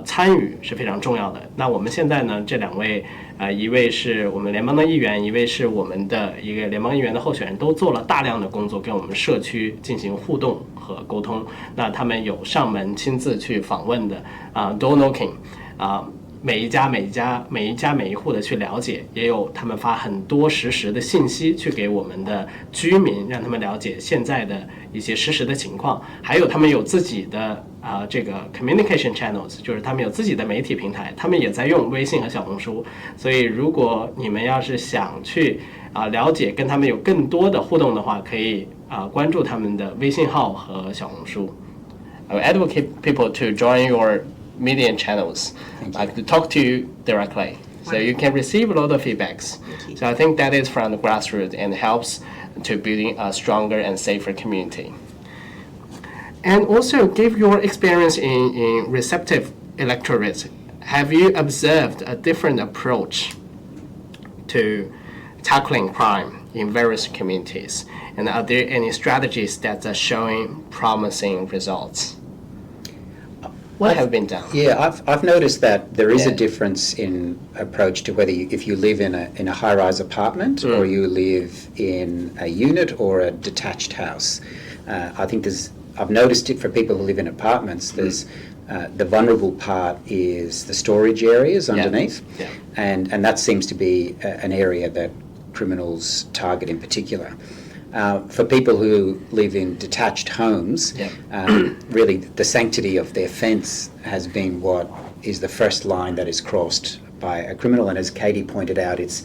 参与是非常重要的。那我们现在呢，这两位一位是我们联邦的议员，一位是我们的一个联邦议员的候选人，都做了大量的工作，跟我们社区进行互动和沟通。那他们有上门亲自去访问的door knocking 每一家每一户的去了解，也有他们发很多实时的信息去给我们的居民，让他们了解现在的一些实时的情况。还有他们有自己的这个 communication channels， 就是他们有自己的媒体平台，他们也在用微信和小红书。所以如果你们要是想去了解跟他们有更多的互动的话，可以关注他们的微信号和小红书。I will advocate people to join your media channels, to talk to you directly. So you can receive a lot of feedbacks. So I think that is from the grassroots and helps to building a stronger and safer community. And also give your experience in receptive electorate. Have you observed a different approach to tackling crime in various communities? And are there any strategies that are showing promising results? What have been done? Yeah, I've noticed that there is a difference in approach to whether if you live in a high-rise apartment or you live in a unit or a detached house. I think I've noticed it for people who live in apartments. There's the vulnerable part is the storage areas underneath, and that seems to be an area that criminals target in particular. For people who live in detached homes, really the sanctity of their fence has been what is the first line that is crossed by a criminal. And as Katie pointed out, it's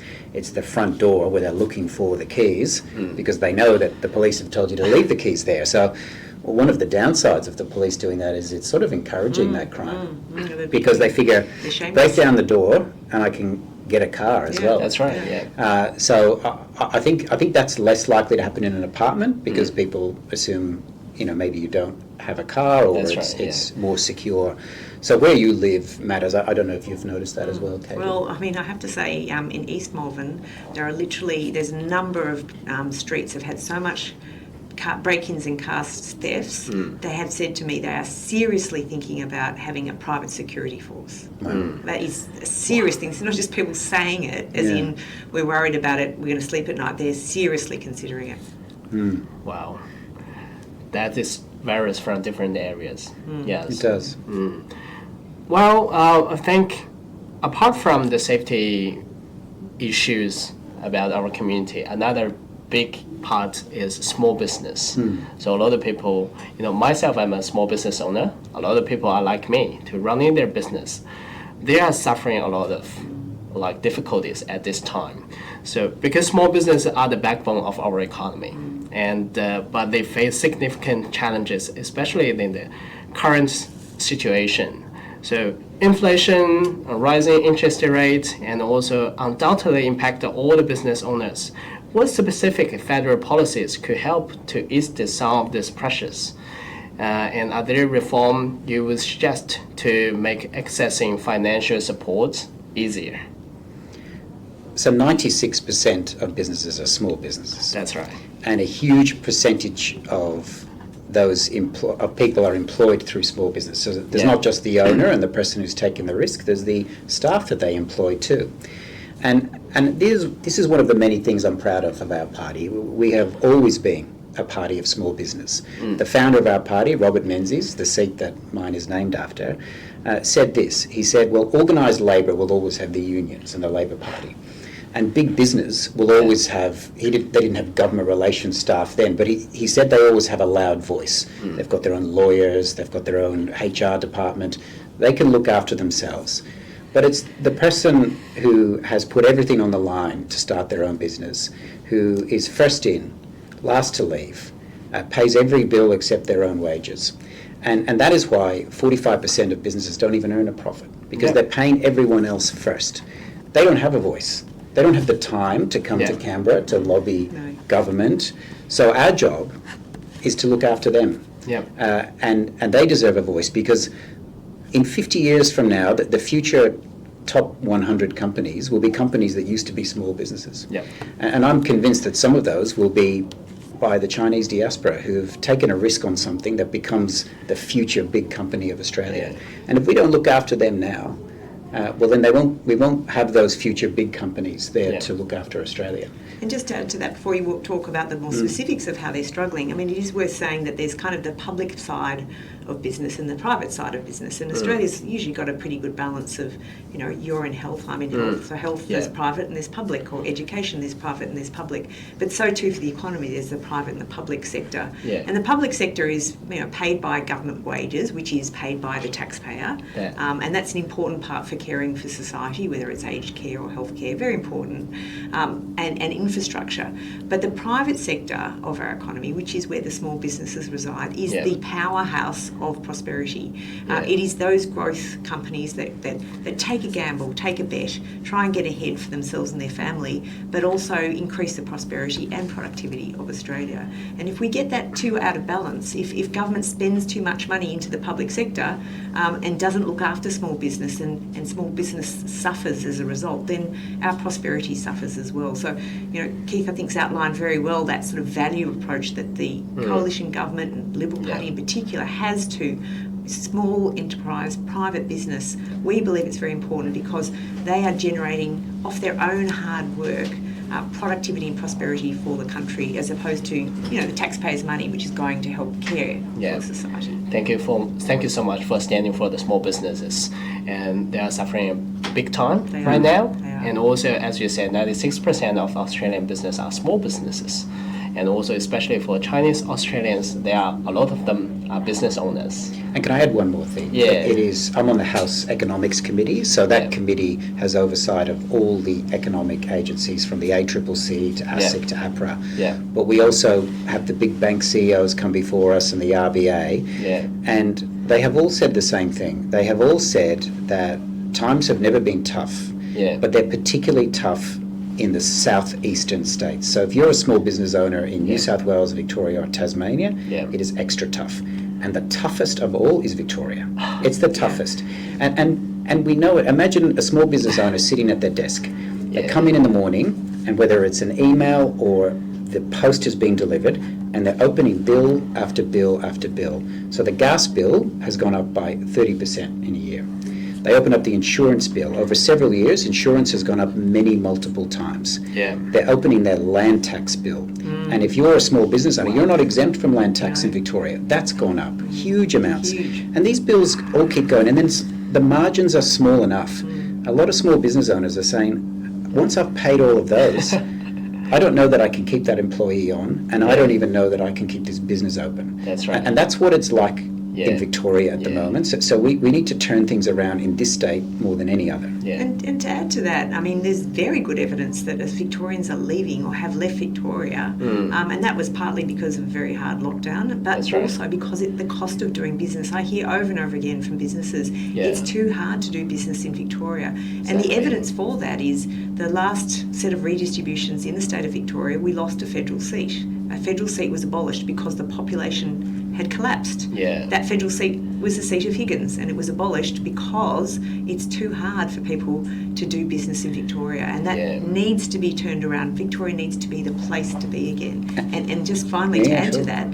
the front door where they're looking for the keys because they know that the police have told you to leave the keys there. So one of the downsides of the police doing that is it's sort of encouraging that crime because they figure, break down the door and I can get a car as well. That's right. So I think that's less likely to happen in an apartment because people assume maybe you don't have a car or it's more secure. So where you live matters. I don't know if you've noticed that as well, Katie. Well, I mean, I have to say, in East Melbourne, there's a number of streets that have had so much break-ins and car thefts, they have said to me they are seriously thinking about having a private security force. That is a serious thing. It's not just people saying it, as in we're worried about it, we're going to sleep at night. They're seriously considering it. Wow. That is varies from different areas. Yes. It does. Well, I think apart from the safety issues about our community, another big part is small business. So a lot of people, myself, I'm a small business owner. A lot of people are like me to running their business. They are suffering a lot of difficulties at this time. So because small businesses are the backbone of our economy, and but they face significant challenges, especially in the current situation. So inflation, a rising interest rate, and also undoubtedly impact all the business owners. What specific federal policies could help to ease some of these pressures? And are there reform you would suggest to make accessing financial support easier? So 96% of businesses are small businesses. That's right. And a huge percentage of those people are employed through small business. So there's not just the owner and the person who's taking the risk, there's the staff that they employ too. And this is one of the many things I'm proud of our party. We have always been a party of small business. The founder of our party, Robert Menzies, the seat that mine is named after, said this. He said, well, organised labour will always have the unions and the Labor Party. And big business will always have, they didn't have government relations staff then, but he said they always have a loud voice. They've got their own lawyers, they've got their own HR department. They can look after themselves. But it's the person who has put everything on the line to start their own business, who is first in, last to leave, pays every bill except their own wages. And that is why 45% of businesses don't even earn a profit, because they're paying everyone else first. They don't have a voice. They don't have the time to come to Canberra to lobby government. So our job is to look after them. And they deserve a voice, because in 50 years from now, the future top 100 companies will be companies that used to be small businesses. And I'm convinced that some of those will be by the Chinese diaspora who have taken a risk on something that becomes the future big company of Australia. And if we don't look after them now, well, then we won't have those future big companies there to look after Australia. And just to add to that, before you talk about the more specifics of how they're struggling, I mean, it is worth saying that there's kind of the public side of business and the private side of business. And Australia's usually got a pretty good balance of, you're in health, I'm in health. So health there's private and there's public, or education there's private and there's public. But so too for the economy, there's the private and the public sector. And the public sector is, paid by government wages, which is paid by the taxpayer. And that's an important part for caring for society, whether it's aged care or health care, very important, and infrastructure. But the private sector of our economy, which is where the small businesses reside, is the powerhouse of prosperity. It is those growth companies that take a gamble, take a bet, try and get ahead for themselves and their family, but also increase the prosperity and productivity of Australia. And if we get that two out of balance, if government spends too much money into the public sector and doesn't look after small business, and small business suffers as a result, then our prosperity suffers as well. So, Keith, I think, has outlined very well that sort of value approach that the coalition government and Liberal Party in particular has to small enterprise, private business. We believe it's very important because they are generating off their own hard work productivity and prosperity for the country, as opposed to the taxpayers' money, which is going to help care for society. Thank you so much for standing for the small businesses, and they are suffering big time right now. And also, as you said, 96% of Australian business are small businesses, and also especially for Chinese Australians, a lot of them are business owners. And can I add one more thing? I'm on the House Economics Committee, so that committee has oversight of all the economic agencies, from the ACCC to ASIC to APRA. But we also have the big bank CEOs come before us, and the RBA, and they have all said the same thing. They have all said that times have never been tough, but they're particularly tough in the southeastern states. So if you're a small business owner in New South Wales, Victoria or Tasmania, it is extra tough. And the toughest of all is Victoria. It's the toughest. And we know it. Imagine a small business owner sitting at their desk. They come in the morning, and whether it's an email or the post is being delivered, and they're opening bill after bill after bill. So the gas bill has gone up by 30% in a year. They open up the insurance bill. Over several years, insurance has gone up many multiple times. Yeah. They're opening their land tax bill. And if you're a small business owner, you're not exempt from land tax in Victoria. That's gone up huge amounts. Huge. And these bills all keep going. And then the margins are small enough. A lot of small business owners are saying, once I've paid all of those, I don't know that I can keep that employee on, and I don't even know that I can keep this business open. That's right. And that's what it's like in Victoria at the Yeah. moment. So we need to turn things around in this state more than any other. Yeah. And to add to that, I mean, there's very good evidence that as Victorians are leaving or have left Victoria, and that was partly because of a very hard lockdown, but That's right. also because the cost of doing business. I hear over and over again from businesses, Yeah. it's too hard to do business in Victoria. And Exactly. the evidence for that is the last set of redistributions in the state of Victoria, we lost a federal seat. A federal seat was abolished because the population had collapsed. Yeah. That federal seat was the seat of Higgins, and it was abolished because it's too hard for people to do business in Victoria, and that needs to be turned around. Victoria needs to be the place to be again. And just finally, to add to that,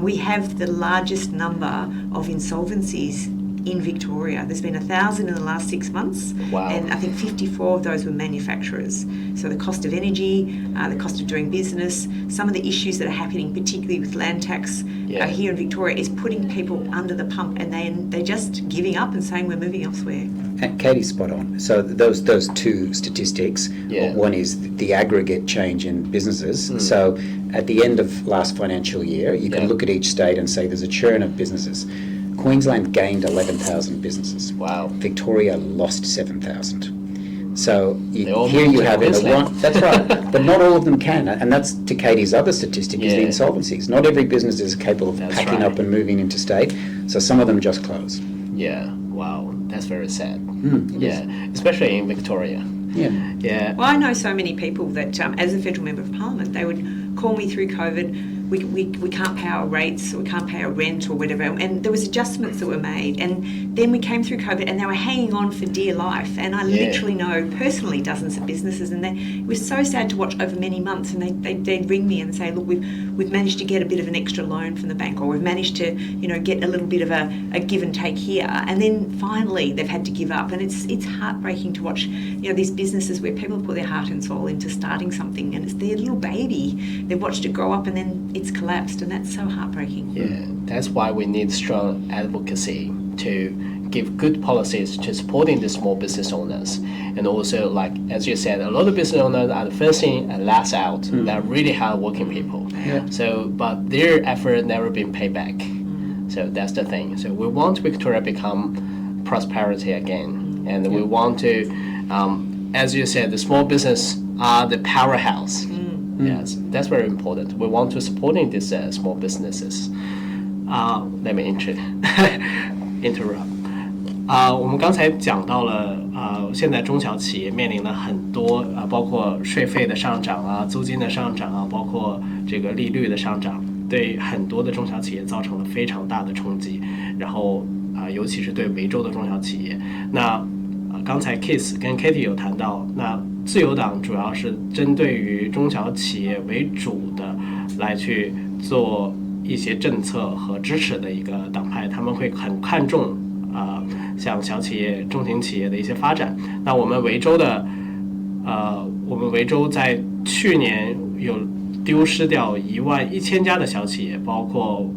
we have the largest number of insolvencies in Victoria. There's been 1,000 in the last 6 months, Wow. and I think 54 of those were manufacturers. So the cost of energy, the cost of doing business, some of the issues that are happening, particularly with land tax here in Victoria, is putting people under the pump, and they're just giving up and saying we're moving elsewhere. And Katie's spot on. So those two statistics, one is the aggregate change in businesses. So at the end of last financial year, you can look at each state and say there's a churn of businesses. Queensland gained 11,000 businesses. Wow. Victoria lost 7,000. So They all here moved you to have in the Queensland. one, that's right, but not all of them can, and that's to Katie's other statistic is the Yeah. insolvencies. Not every business is capable of That's packing right. up and moving interstate, so some of them just close. Yeah. Wow. That's very sad. It is. Especially in Victoria. Yeah. Yeah. Well, I know so many people that, as a federal member of parliament, they would call me through COVID. We can't pay our rates, or we can't pay our rent, or whatever. And there was adjustments that were made. And then we came through COVID, and they were hanging on for dear life. And I literally know personally dozens of businesses, and it was so sad to watch over many months. And they'd ring me and say, look, we've managed to get a bit of an extra loan from the bank, or we've managed to, get a little bit of a give and take here. And then finally they've had to give up. And it's heartbreaking to watch, these businesses where people put their heart and soul into starting something, and it's their little baby. They've watched it grow up, and then it's collapsed, and that's so heartbreaking. Yeah, that's why we need strong advocacy to give good policies to supporting the small business owners. And also, like as you said, a lot of business owners are the first in and last out. They're really hard-working people. Yeah. So, but their effort never been paid back. So that's the thing. So we want Victoria become prosperity again, and we want to, as you said, the small business are the powerhouse. Yes, that's very important. We want to supporting these small businesses. Let me interrupt. 我们刚才讲到了现在中小企业面临了很多包括税费的上涨啊、租金的上涨啊，包括这个利率的上涨，对很多的中小企业造成了非常大的冲击。然后尤其是对维州的中小企业。那刚才 Keith 跟 Katie 有谈到，那自由党主要是针对于中小企业为主的来去做一些政策和支持的一个党派，他们会很看重像小企业、中型企业的一些发展。那我们维州在去年有丢失掉11000家的小企业，包括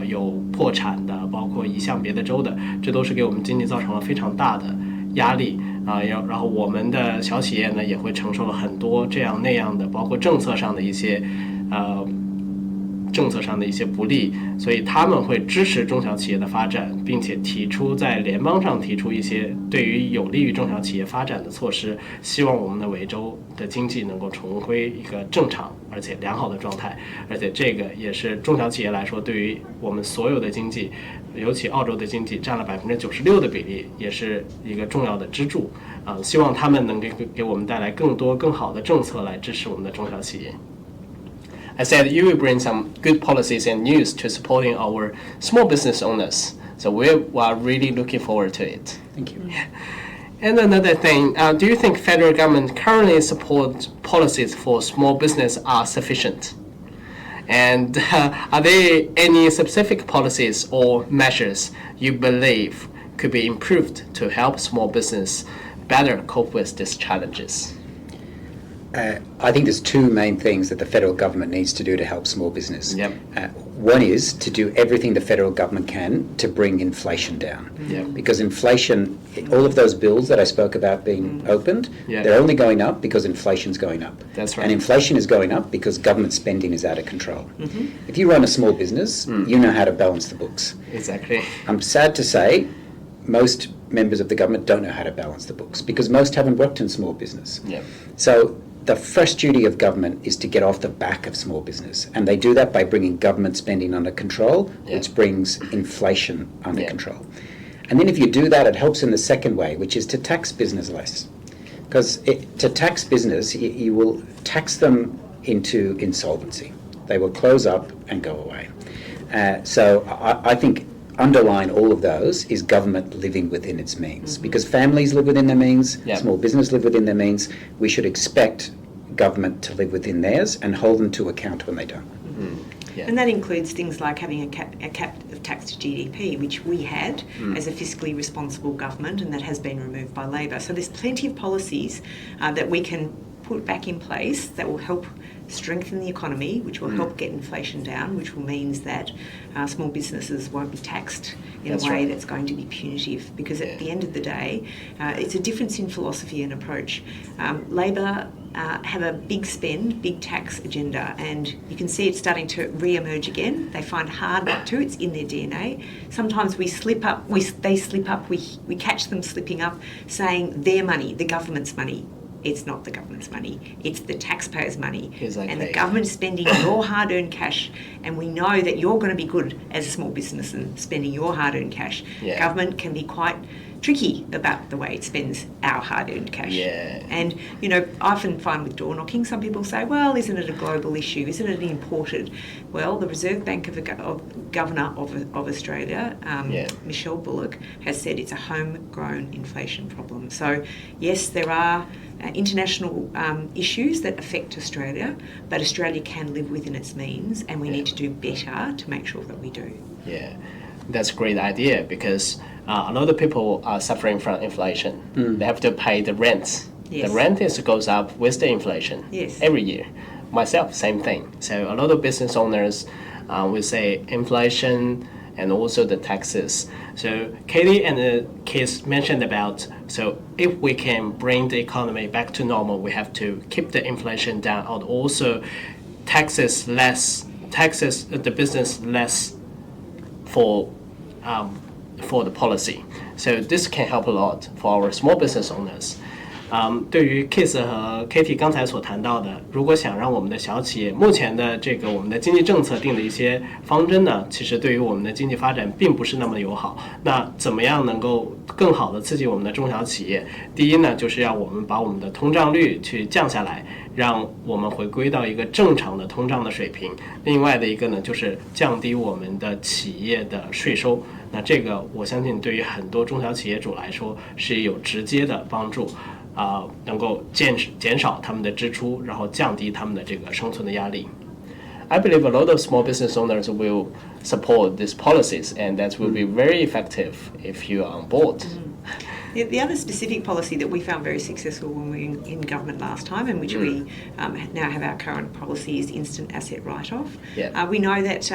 有破产的，包括移向别的州的，这都是给我们经济造成了非常大的压力然后我们的小企业呢也会承受了很多这样那样的，包括政策上的一些不利，所以他们会支持中小企业的发展，并且在联邦上提出一些对于有利于中小企业发展的措施，希望我们的维州的经济能够重回一个正常而且良好的状态。而且这个也是中小企业来说，对于我们所有的经济，尤其澳洲的经济占了96%的比例，也是一个重要的支柱希望他们能给我们带来更多更好的政策来支持我们的中小企业。I said you will bring some good policies and news to supporting our small business owners. So we are really looking forward to it. Thank you. And another thing, do you think federal government currently support policies for small business are sufficient? And are there any specific policies or measures you believe could be improved to help small business better cope with these challenges? I think there's two main things that the federal government needs to do to help small business. Yep. One is to do everything the federal government can to bring inflation down. Yep. Because inflation, all of those bills that I spoke about being opened, they're only going up because inflation's going up. That's right. And inflation is going up because government spending is out of control. If you run a small business, you know how to balance the books. Exactly. I'm sad to say most members of the government don't know how to balance the books because most haven't worked in small business. Yep. So the first duty of government is to get off the back of small business, and they do that by bringing government spending under control, which brings inflation under control. And then if you do that, it helps in the second way, which is to tax business less. Because to tax business, you will tax them into insolvency. They will close up and go away. So I think underlying all of those is government living within its means. Because families live within their means, small business live within their means, we should expect government to live within theirs and hold them to account when they don't. And that includes things like having a cap of tax to GDP, which we had as a fiscally responsible government, and that has been removed by Labor. So there's plenty of policies that we can put back in place that will help strengthen the economy, which will help get inflation down, which will means that small businesses won't be taxed in a way that's going to be punitive. Because at the end of the day, it's a difference in philosophy and approach. Labor have a big spend, big tax agenda, and you can see it starting to re-emerge again. They find hard not to. It's in their DNA. Sometimes we slip up. They slip up. We catch them slipping up, saying their money, the government's money. It's not the government's money, it's the taxpayers' money. Exactly. And the government is spending your hard-earned cash, and we know that you're going to be good as a small business and spending your hard-earned cash. Government can be quite tricky about the way it spends our hard-earned cash. And, you know, I often find with door knocking, some people say, well, isn't it a global issue? Isn't it imported? Well, the Reserve Bank Governor of Australia, Michelle Bullock, has said it's a homegrown inflation problem. So, yes, there are international issues that affect Australia, but Australia can live within its means, and we need to do better to make sure that we do. That's a great idea because a lot of people are suffering from inflation. They have to pay the rent. The rent goes up with the inflation every year. Myself, same thing. So a lot of business owners will say inflation and also the taxes. So Katie and Keith mentioned about, so if we can bring the economy back to normal, we have to keep the inflation down and also taxes the business less for the policy. So this can help a lot for our small business owners. 对于 Keith 和 Katie 刚才所谈到的，如果想让我们的小企业目前的我们的经济政策定的一些方针呢，其实对于我们的经济发展并不是那么友好。那怎么样能够更好的刺激我们的中小企业？第一呢，就是要我们把我们的通胀率去降下来，让我们回归到一个正常的通胀的水平。另外的一个呢，就是降低我们的企业的税收。那这个我相信对于很多中小企业主来说是有直接的帮助。能够减少他们的支出，然后降低他们的这个生存的压力。I believe a lot of small business owners will support these policies, and that will be very effective if you are on board. The other specific policy that we found very successful when we were in government last time, and which we now have our current policy, is instant asset write-off. We know that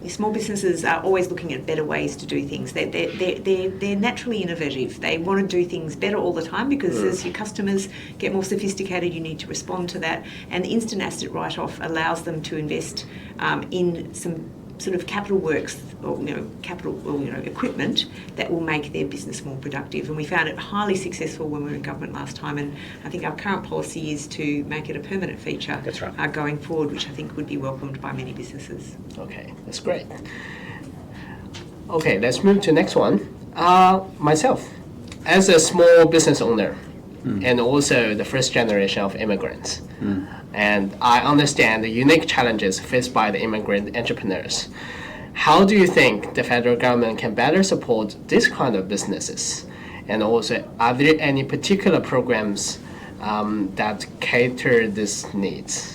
small businesses are always looking at better ways to do things. They're naturally innovative. They want to do things better all the time because as your customers get more sophisticated, you need to respond to that. And the instant asset write-off allows them to invest in some sort of capital works or equipment that will make their business more productive. And we found it highly successful when we were in government last time. And I think our current policy is to make it a permanent feature going forward, which I think would be welcomed by many businesses. Okay, that's great. Okay, let's move to the next one. Myself, as a small business owner, and also the first generation of immigrants. And I understand the unique challenges faced by the immigrant entrepreneurs. How do you think the federal government can better support this kind of businesses? And also, are there any particular programs that cater these needs?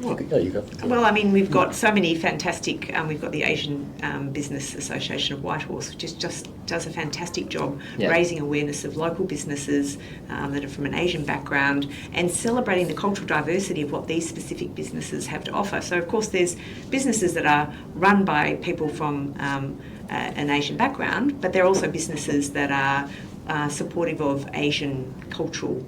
Oh, you go. Well, I mean, we've got so many fantastic, we've got the Asian Business Association of Whitehorse, which just does a fantastic job raising awareness of local businesses that are from an Asian background and celebrating the cultural diversity of what these specific businesses have to offer. So, of course, there's businesses that are run by people from an Asian background, but there are also businesses that are supportive of Asian cultural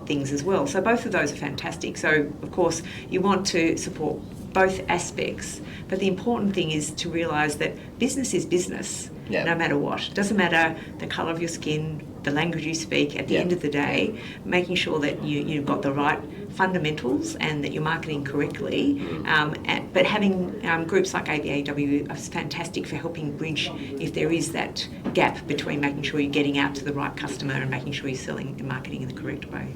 things as well. So both of those are fantastic. So of course you want to support both aspects, but the important thing is to realise that business is business, no matter what. It doesn't matter the colour of your skin, the language you speak. At the end of the day, making sure that you've got the right fundamentals and that you're marketing correctly. But having groups like ABAW is fantastic for helping bridge if there is that gap between making sure you're getting out to the right customer and making sure you're selling and marketing in the correct way.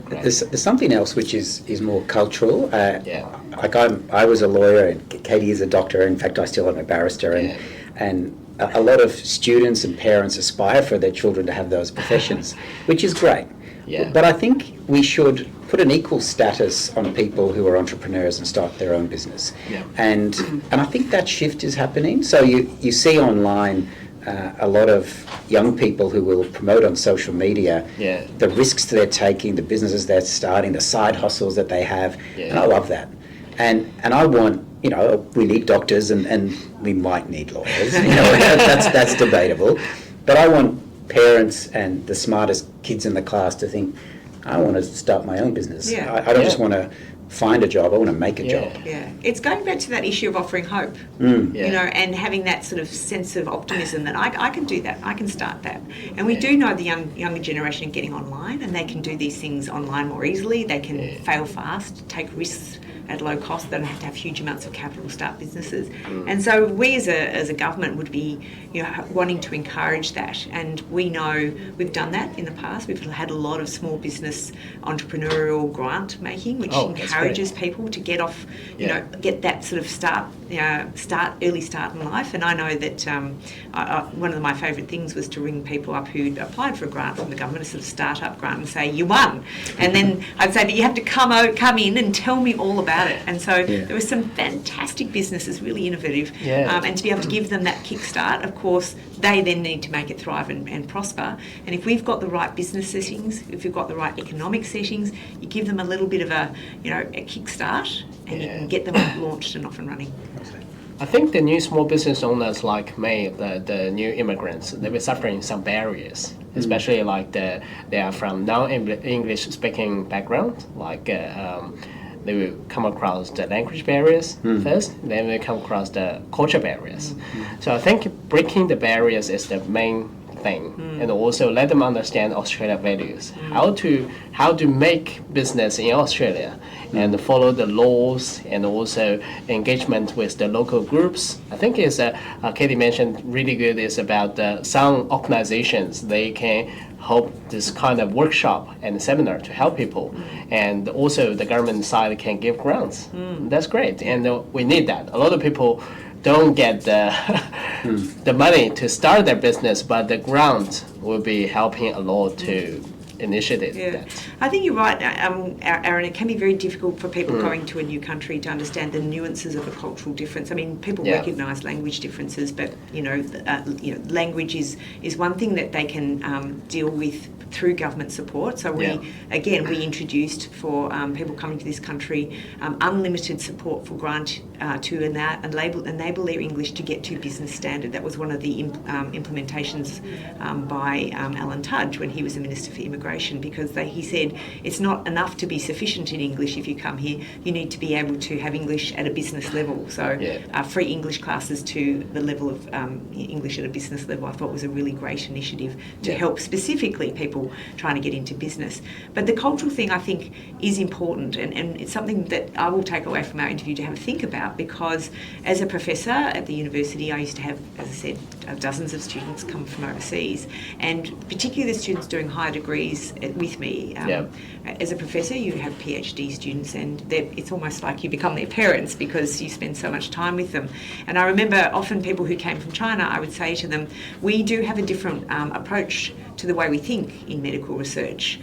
There's something else which is more cultural. Like I was a lawyer and Katie is a doctor. In fact, I still am a barrister, and a lot of students and parents aspire for their children to have those professions, which is great. But I think we should put an equal status on people who are entrepreneurs and start their own business. And I think that shift is happening. So you see online a lot of young people who will promote on social media the risks they're taking, the businesses they're starting, the side hustles that they have. And I love that. And I want, we need doctors and we might need lawyers. That's debatable. But I want parents and the smartest kids in the class to think, I want to start my own business. I don't just want to find a job, I want to make a job. It's going back to that issue of offering hope, and having that sort of sense of optimism that I can do that, I can start that. And we do know the younger generation getting online, and they can do these things online more easily. They can fail fast, take risks at low cost. They don't have to have huge amounts of capital to start businesses. And so we as a government would be wanting to encourage that. And we know we've done that in the past. We've had a lot of small business entrepreneurial grant making, which encourages people to get off, get that sort of early start in life. And I know that one of my favourite things was to ring people up who'd applied for a grant from the government, a sort of start-up grant, and say, you won. And then I'd say, but you have to come in and tell me all about it. And so there were some fantastic businesses, really innovative, and to be able to give them that kickstart, of course, they then need to make it thrive and prosper. And if we've got the right business settings, if we've got the right economic settings, you give them a little bit of a kickstart, and you can get them launched and off and running. I think the new small business owners like me, the new immigrants, they were suffering some barriers, especially like they are from non-English speaking background, like they will come across the language barriers first, then they come across the culture barriers. So I think breaking the barriers is the main thing, and also let them understand Australia values, how to make business in Australia, and follow the laws, and also engagement with the local groups. I think is Katie mentioned really good is about some organizations, they can hold this kind of workshop and seminar to help people, and also the government side can give grants. That's great, and we need that. A lot of people don't get the money to start their business, but the grant will be helping a lot to initiate that. I think you're right, Aaron. It can be very difficult for people going to a new country to understand the nuances of a cultural difference. I mean, people recognise language differences, but language is one thing that they can deal with through government support. So we introduced for people coming to this country unlimited support for grant to enable their English to get to business standard. That was one of the implementations by Alan Tudge when he was the Minister for Immigration, because he said it's not enough to be sufficient in English if you come here. You need to be able to have English at a business level. So free English classes to the level of English at a business level, I thought was a really great initiative to help specifically people trying to get into business. But the cultural thing, I think, is important, and it's something that I will take away from our interview to have a think about, because as a professor at the university, I used to have, as I said, dozens of students come from overseas, and particularly the students doing higher degrees with me. As a professor, you have PhD students, and it's almost like you become their parents because you spend so much time with them. And I remember often people who came from China, I would say to them, we do have a different approach to the way we think in medical research.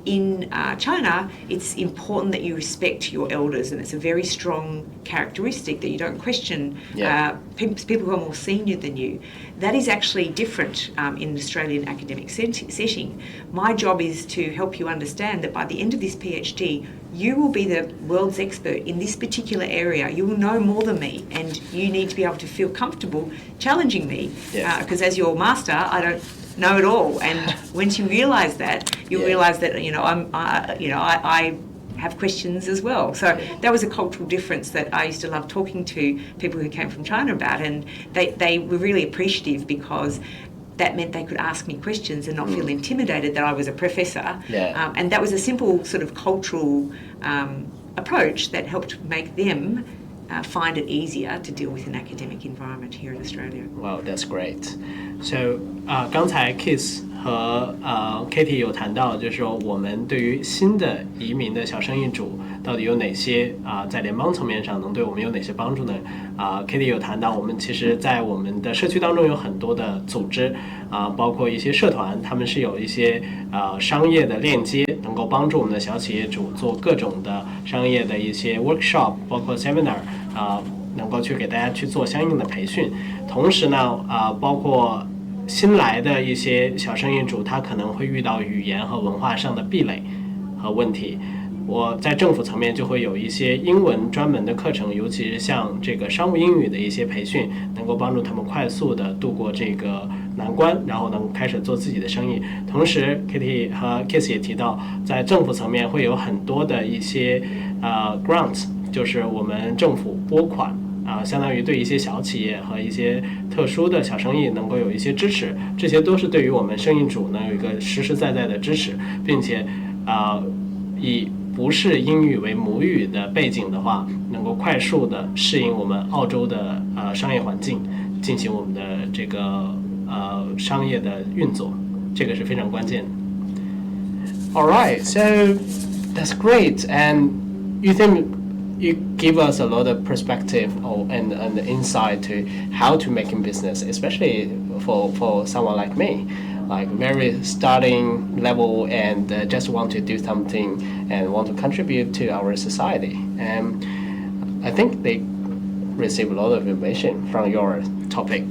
In China, it's important that you respect your elders, and it's a very strong characteristic that you don't question people who are more senior than you. That is actually different in an Australian academic setting. My job is to help you understand that by the end of this PhD, you will be the world's expert in this particular area. You will know more than me, and you need to be able to feel comfortable challenging me, because as your master, I don't know it all. And once you realise that, you realise that I have questions as well. So that was a cultural difference that I used to love talking to people who came from China about, and they were really appreciative because that meant they could ask me questions and not feel intimidated that I was a professor. And that was a simple sort of cultural approach that helped make them find it easier to deal with an academic environment here in Australia. Wow, that's great. So, 刚才 Keith 和Katie 有谈到，就是说我们对于新的移民的小生意主到底有哪些在联邦层面上能对我们有哪些帮助呢？Katie 有谈到，我们其实在我们的社区当中有很多的组织包括一些社团，他们是有一些商业的链接，能够帮助我们的小企业主做各种的商业的一些 workshop， 包括 seminar，能够去给大家去做相应的培训。同时呢，包括新来的一些小生意主，他可能会遇到语言和文化上的壁垒和问题。我在政府层面就会有一些英文专门的课程，尤其是像这个商务英语的一些培训，能够帮助他们快速的度过这个难关，然后能开始做自己的生意。同时 Katie 和 Keith 也提到，在政府层面会有很多的一些grants， 就是我们政府拨款相当于对一些小企业和一些特殊的小生意能够有一些支持，这些都是对于我们生意主呢有一个实实在在的支持，并且以不是英语为母语的背景的话，能够快速的适应我们澳洲的商业环境，进行我们的这个商业的运作，这个是非常关键的。All right, so that's great, and you think you give us a lot of perspective and insight to how to make in business, especially for someone like me, like very starting level and just want to do something and want to contribute to our society. And I think they receive a lot of information from your topic.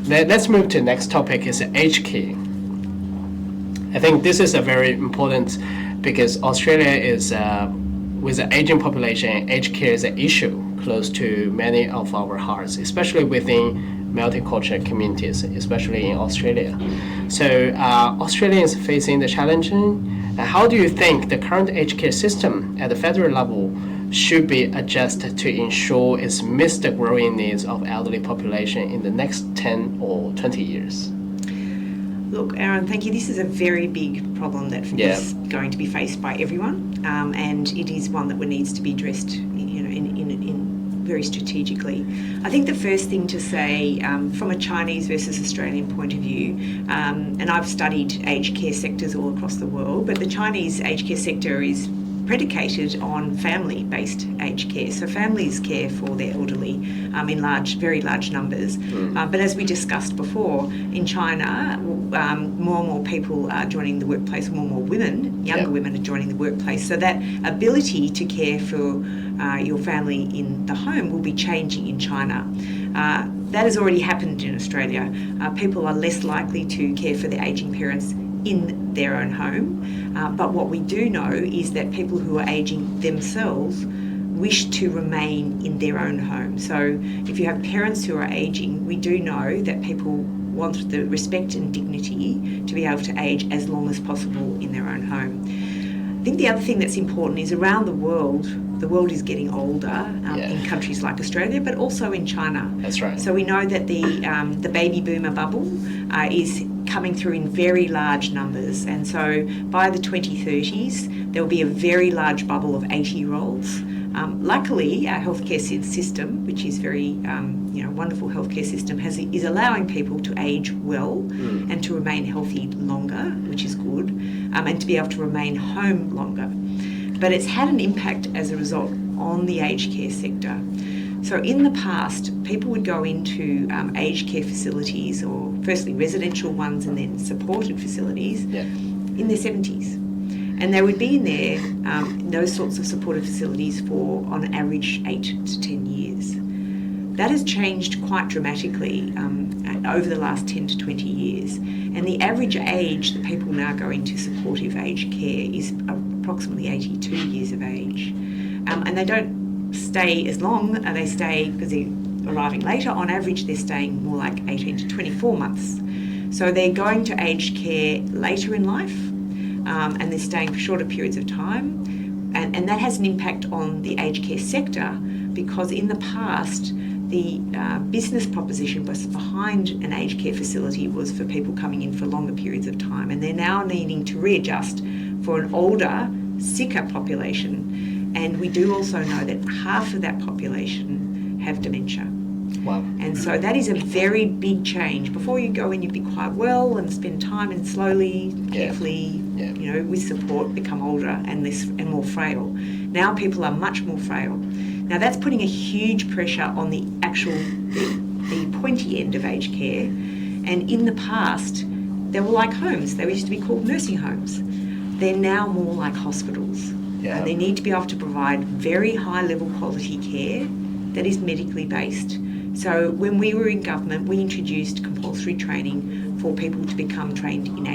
Let's move to the next topic is aged care. I think this is a very important because Australia is with an aging population, aged care is an issue close to many of our hearts, especially within multicultural communities, especially in Australia. So Australia is facing the challenge. How do you think the current aged care system at the federal level should be adjusted to ensure it meets the growing needs of elderly population in the next 10 or 20 years? Look, Aaron, thank you. This is a very big problem that is going to be faced by everyone, and it is one that needs to be addressed, in very strategically. I think the first thing to say, from a Chinese versus Australian point of view, and I've studied aged care sectors all across the world, but the Chinese aged care sector is predicated on family-based aged care. So families care for their elderly in very large numbers. But as we discussed before, in China, more and more people are joining the workplace, more and more women, younger women are joining the workplace. So that ability to care for your family in the home will be changing in China. That has already happened in Australia. People are less likely to care for their ageing parents in their own home. But what we do know is that people who are ageing themselves wish to remain in their own home. So if you have parents who are ageing, we do know that people want the respect and dignity to be able to age as long as possible in their own home. I think the other thing that's important is around the world is getting older in countries like Australia, but also in China. That's right. So we know that the baby boomer bubble is coming through in very large numbers, and so by the 2030s there will be a very large bubble of 80-year-olds Luckily, our healthcare system, which is very wonderful healthcare system, is allowing people to age well and to remain healthy longer, which is good, and to be able to remain home longer. But it's had an impact as a result on the aged care sector. So in the past, people would go into aged care facilities, or firstly residential ones and then supported facilities, in their 70s. And they would be in there, those sorts of supported facilities for, on average, 8 to 10 years. That has changed quite dramatically over the last 10 to 20 years. And the average age that people now go into supportive aged care is approximately 82 years of age. And they don't stay as long, they stay, because they're arriving later, on average they're staying more like 18 to 24 months. So they're going to aged care later in life, and they're staying for shorter periods of time, and that has an impact on the aged care sector, because in the past the business proposition was behind an aged care facility was for people coming in for longer periods of time, and they're now needing to readjust for an older, sicker population. And we do also know that half of that population have dementia. Wow. And so that is a very big change. Before you go in, you'd be quite well and spend time and slowly, carefully, with support, become older and less and more frail. Now people are much more frail. Now that's putting a huge pressure on the actual, the pointy end of aged care. And in the past, they were like homes. They used to be called nursing homes. They're now more like hospitals. Yeah. They need to be able to provide very high level quality care that is medically based. So when we were in government, we introduced compulsory training for people to become trained in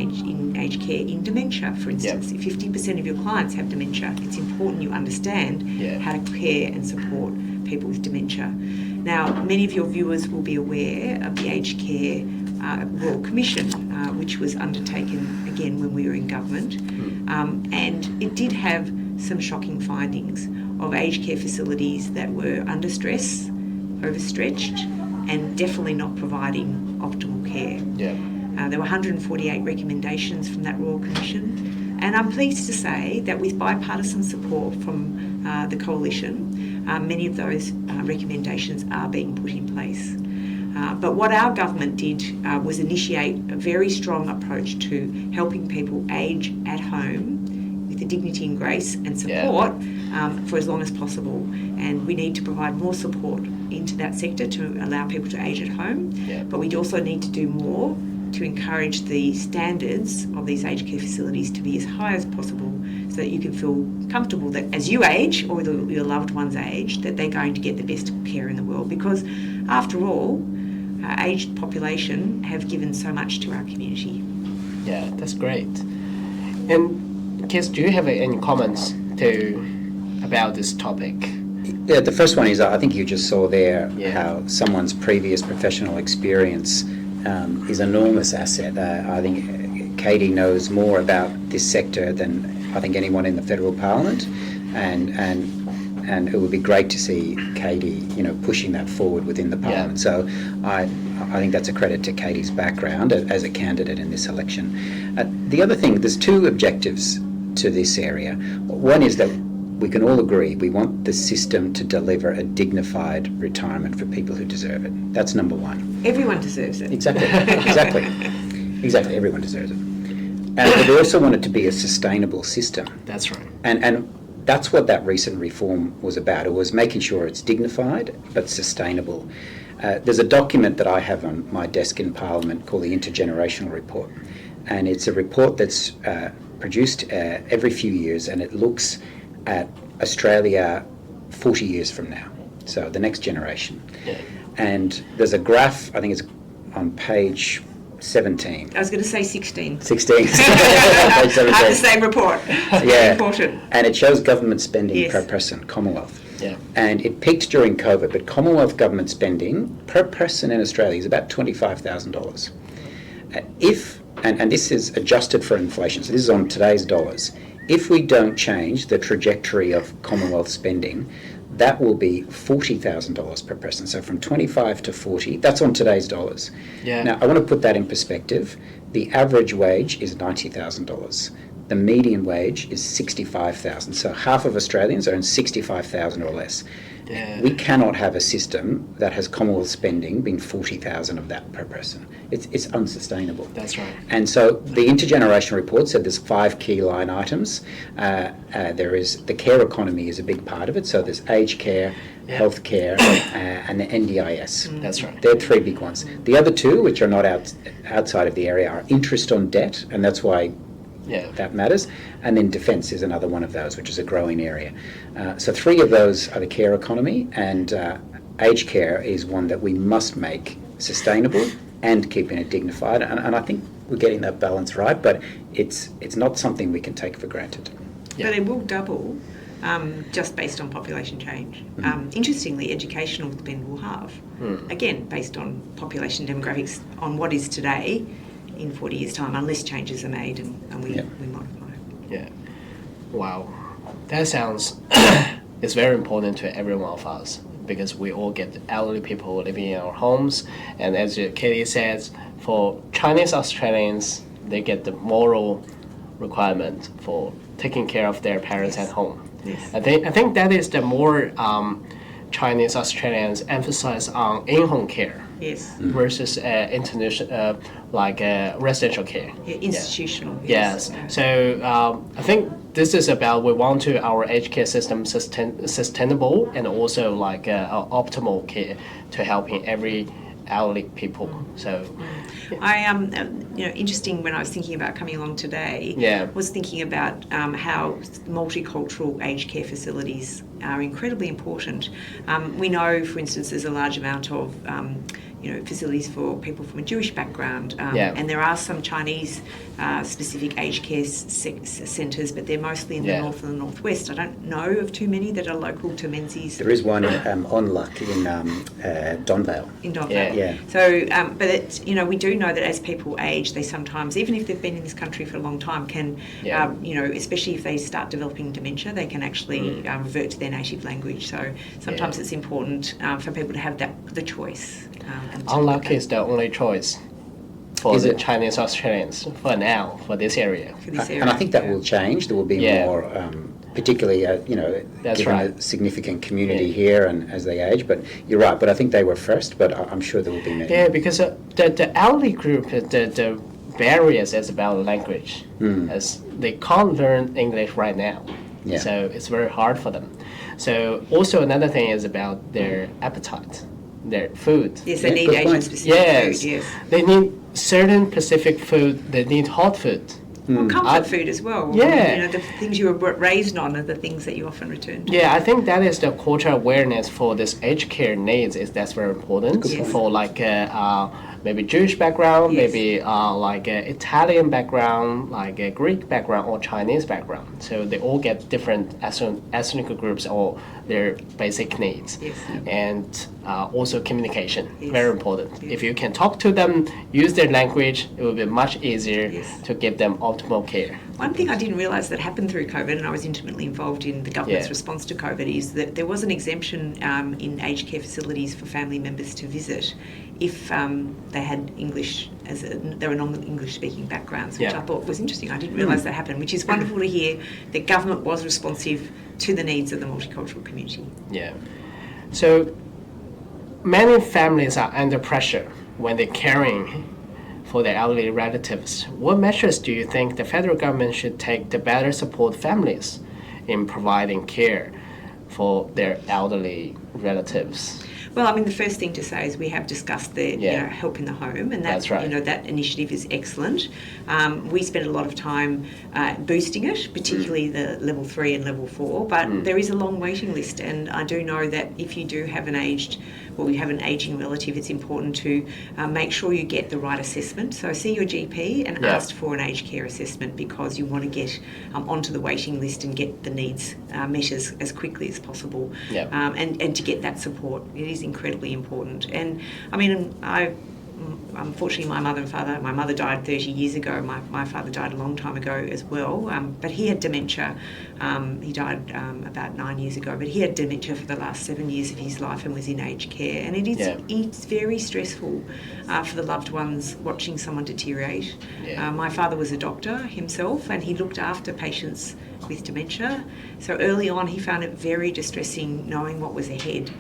aged care in dementia, for instance. If 50% of your clients have dementia, it's important you understand how to care and support people with dementia. Now, many of your viewers will be aware of the Aged Care Royal Commission, which was undertaken again when we were in government, and it did have some shocking findings of aged care facilities that were under stress, overstretched, and definitely not providing optimal care. There were 148 recommendations from that Royal Commission, and I'm pleased to say that with bipartisan support from the coalition, many of those recommendations are being put in place. But what our government did was initiate a very strong approach to helping people age at home with the dignity and grace and support for as long as possible. And we need to provide more support into that sector to allow people to age at home. But we also need to do more to encourage the standards of these aged care facilities to be as high as possible, so that you can feel comfortable that as you age, or your loved ones age, that they're going to get the best care in the world. Because after all, aged population have given so much to our community. Yeah, that's great. And Keith, do you have any comments about this topic? Yeah, the first one is, I think you just saw there how someone's previous professional experience is an enormous asset. I think Katie knows more about this sector than I think anyone in the federal parliament, and it would be great to see Katie, pushing that forward within the parliament. So I think that's a credit to Katie's background as a candidate in this election. The other thing, there's two objectives to this area. One is that we can all agree we want the system to deliver a dignified retirement for people who deserve it. That's number one. Everyone deserves it. Exactly. Everyone deserves it. And we also want it to be a sustainable system. That's right. And that's what that recent reform was about. It was making sure it's dignified but sustainable. There's a document that I have on my desk in Parliament called the Intergenerational Report. And it's a report that's produced every few years, and it looks at Australia 40 years from now, so the next generation. And there's a graph, I think it's on page 17. I was going to say 16. 16. Page 17. I have the same report. It's very important. And it shows government spending per person, Commonwealth. And it peaked during COVID, but Commonwealth government spending per person in Australia is about $25,000. And this is adjusted for inflation, so this is on today's dollars. If we don't change the trajectory of Commonwealth spending, that will be $40,000 per person. So from 25 to 40, that's on today's dollars. Now, I want to put that in perspective. The average wage is $90,000. the median wage is $65,000. So half of Australians earn $65,000 or less. Yeah. We cannot have a system that has Commonwealth spending being $40,000 of that per person. It's unsustainable. That's right. And so the intergenerational report said there's 5 key line items. There is the care economy is a big part of it. So there's aged care, health care, and the NDIS. That's right. They're 3 big ones. The other 2, which are not outside of the area, are interest on debt, and that's why that matters. And then defence is another one of those, which is a growing area. So 3 of those are the care economy, and aged care is one that we must make sustainable and keeping it dignified. And I think we're getting that balance right, but it's not something we can take for granted. Yeah. But it will double just based on population change. Interestingly, educational spend will halve, again, based on population demographics on what is today in 40 years' time, unless changes are made and we modify. Yeah. Wow. That sounds it's very important to every one of us because we all get elderly people living in our homes. And as Katie says, for Chinese Australians, they get the moral requirement for taking care of their parents at home. Yes. I think that is the more Chinese Australians emphasize on in-home care. Yes. Versus international, residential care. Yeah, institutional. Yes. So I think this is about we want our aged care system sustainable and also optimal care to helping every elderly people. So. I interesting when I was thinking about coming along today. Was thinking about how multicultural aged care facilities are incredibly important. We know, for instance, there's a large amount of facilities for people from a Jewish background, and there are some Chinese specific aged care centres, but they're mostly in the north and the northwest. I don't know of too many that are local to Menzies. There is one on Luck in Donvale. In Donvale. So, but it's, we do know that as people age, they sometimes, even if they've been in this country for a long time, can, especially if they start developing dementia, they can actually revert to their native language. So sometimes it's important for people to have the choice. Unluck is the only choice for the Chinese Australians for now, for this area. And I think that will change. There will be more, particularly, given a significant community here and as they age. But you're right, but I think they were first, but I'm sure there will be many. Yeah, because the elderly group, the barriers is about language, as they can't learn English right now. Yeah. So it's very hard for them. So also another thing is about their appetite. Their food. Yes, they need Asian-specific food, yes. They need certain specific food. They need hot food. Well, comfort food as well. Yeah. The things you were raised on are the things that you often return to. Yeah, I think that is the cultural awareness for this aged care needs. That's very important for maybe Jewish background, maybe Italian background, Greek background or Chinese background. So they all get different ethnic groups or their basic needs. Yes. And also communication, very important. Yes. If you can talk to them, use their language, it will be much easier to give them optimal care. One thing I didn't realise that happened through COVID, and I was intimately involved in the government's response to COVID, is that there was an exemption in aged care facilities for family members to visit if they had English they were non-English speaking backgrounds, which I thought was interesting. I didn't realise that happened, which is wonderful to hear that government was responsive to the needs of the multicultural community. Yeah. So many families are under pressure when they're caring for their elderly relatives. What measures do you think the federal government should take to better support families in providing care for their elderly relatives? Well, I mean, the first thing to say is we have discussed the help in the home, and that that initiative is excellent. We spend a lot of time boosting it, particularly the level 3 and level 4. But there is a long waiting list, and I do know that if you do have you have an aging relative, it's important to make sure you get the right assessment. So see your GP and ask for an aged care assessment, because you want to get onto the waiting list and get the needs met as quickly as possible. And to get that support, it is incredibly important. And I mean, unfortunately, my mother died 30 years ago. My father died a long time ago as well, but he had dementia. He died about 9 years ago, but he had dementia for the last 7 years of his life and was in aged care. And it's very stressful for the loved ones watching someone deteriorate. My father was a doctor himself, and he looked after patients with dementia. So early on, he found it very distressing knowing what was ahead.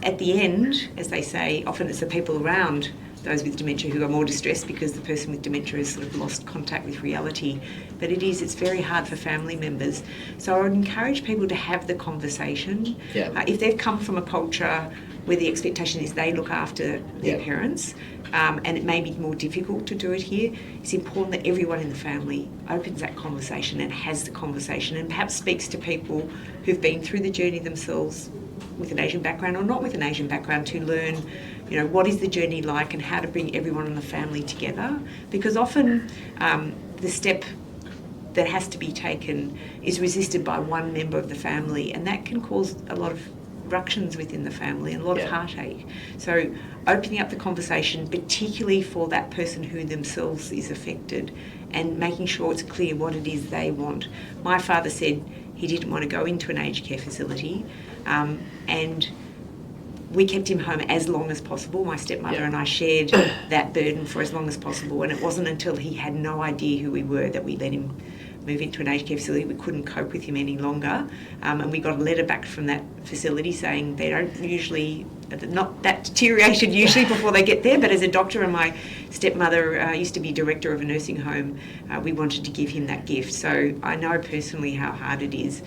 At the end, as they say, often it's the people around those with dementia who are more distressed because the person with dementia has sort of lost contact with reality. But it's very hard for family members. So I would encourage people to have the conversation. If they've come from a culture where the expectation is they look after their parents, and it may be more difficult to do it here, it's important that everyone in the family opens that conversation and has the conversation and perhaps speaks to people who've been through the journey themselves with an Asian background or not with an Asian background to learn, what is the journey like and how to bring everyone in the family together. Because often the step that has to be taken is resisted by one member of the family, and that can cause a lot of ructions within the family and a lot of heartache. So opening up the conversation, particularly for that person who themselves is affected, and making sure it's clear what it is they want. My father said he didn't want to go into an aged care facility, and we kept him home as long as possible. My stepmother and I shared that burden for as long as possible, and it wasn't until he had no idea who we were that we let him move into an aged care facility. We couldn't cope with him any longer, and we got a letter back from that facility saying they don't usually, not that deteriorated usually before they get there, but as a doctor and my stepmother used to be director of a nursing home, we wanted to give him that gift. So I know personally how hard it is,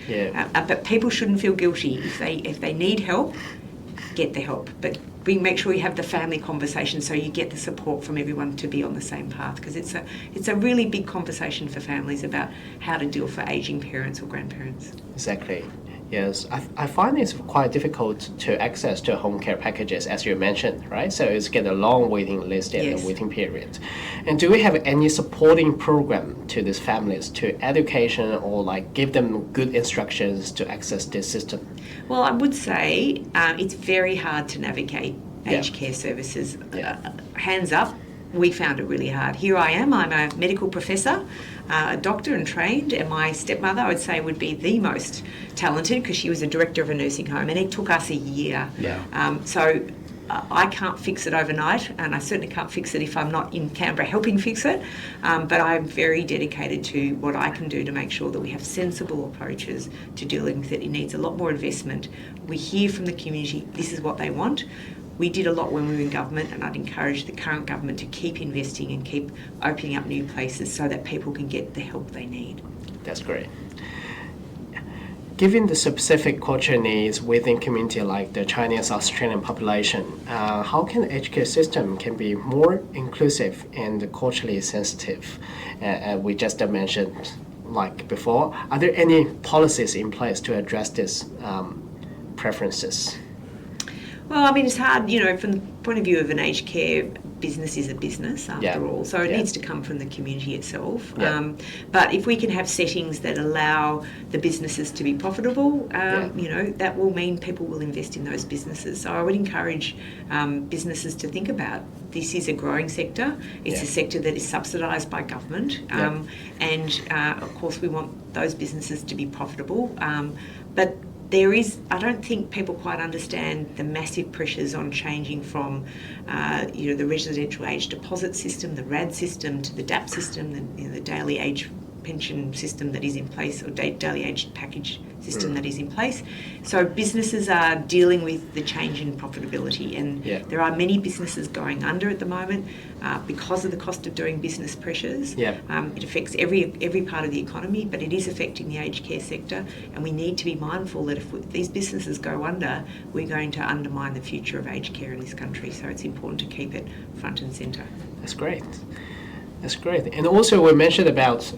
but people shouldn't feel guilty. If they need help, get the help, but make sure you have the family conversation so you get the support from everyone to be on the same path, because it's a really big conversation for families about how to deal for ageing parents or grandparents. Exactly. Yes, I find it's quite difficult to access to home care packages, as you mentioned, right? So it's get a long waiting list and a waiting period. And do we have any supporting program to these families, to education, or like give them good instructions to access this system? Well, I would say it's very hard to navigate aged care services. Hands up, we found it really hard. Here I am, I'm a medical professor, a doctor and trained, and my stepmother, I would say, would be the most talented because she was a director of a nursing home, and it took us a year. So I can't fix it overnight, and I certainly can't fix it if I'm not in Canberra helping fix it, but I'm very dedicated to what I can do to make sure that we have sensible approaches to dealing with it. It needs a lot more investment. We hear from the community, this is what they want. We did a lot when we were in government, and I'd encourage the current government to keep investing and keep opening up new places so that people can get the help they need. That's great. Given the specific cultural needs within community like the Chinese Australian population, how can the aged care system can be more inclusive and culturally sensitive? We just mentioned like before. Are there any policies in place to address these preferences? Well, I mean, it's hard, from the point of view of an aged care, business is a business after all, so it needs to come from the community itself. But if we can have settings that allow the businesses to be profitable, that will mean people will invest in those businesses. So I would encourage businesses to think about this is a growing sector. It's a sector that is subsidised by government, and of course we want those businesses to be profitable. But I don't think people quite understand the massive pressures on changing from, the residential age deposit system, the RAD system, to the DAP system, the daily age pension system that is in place, or daily age package system that is in place. So businesses are dealing with the change in profitability, and there are many businesses going under at the moment because of the cost of doing business pressures. It affects every part of the economy, but it is affecting the aged care sector, and we need to be mindful that if these businesses go under, we're going to undermine the future of aged care in this country. So it's important to keep it front and centre. That's great. That's great. And also we mentioned about,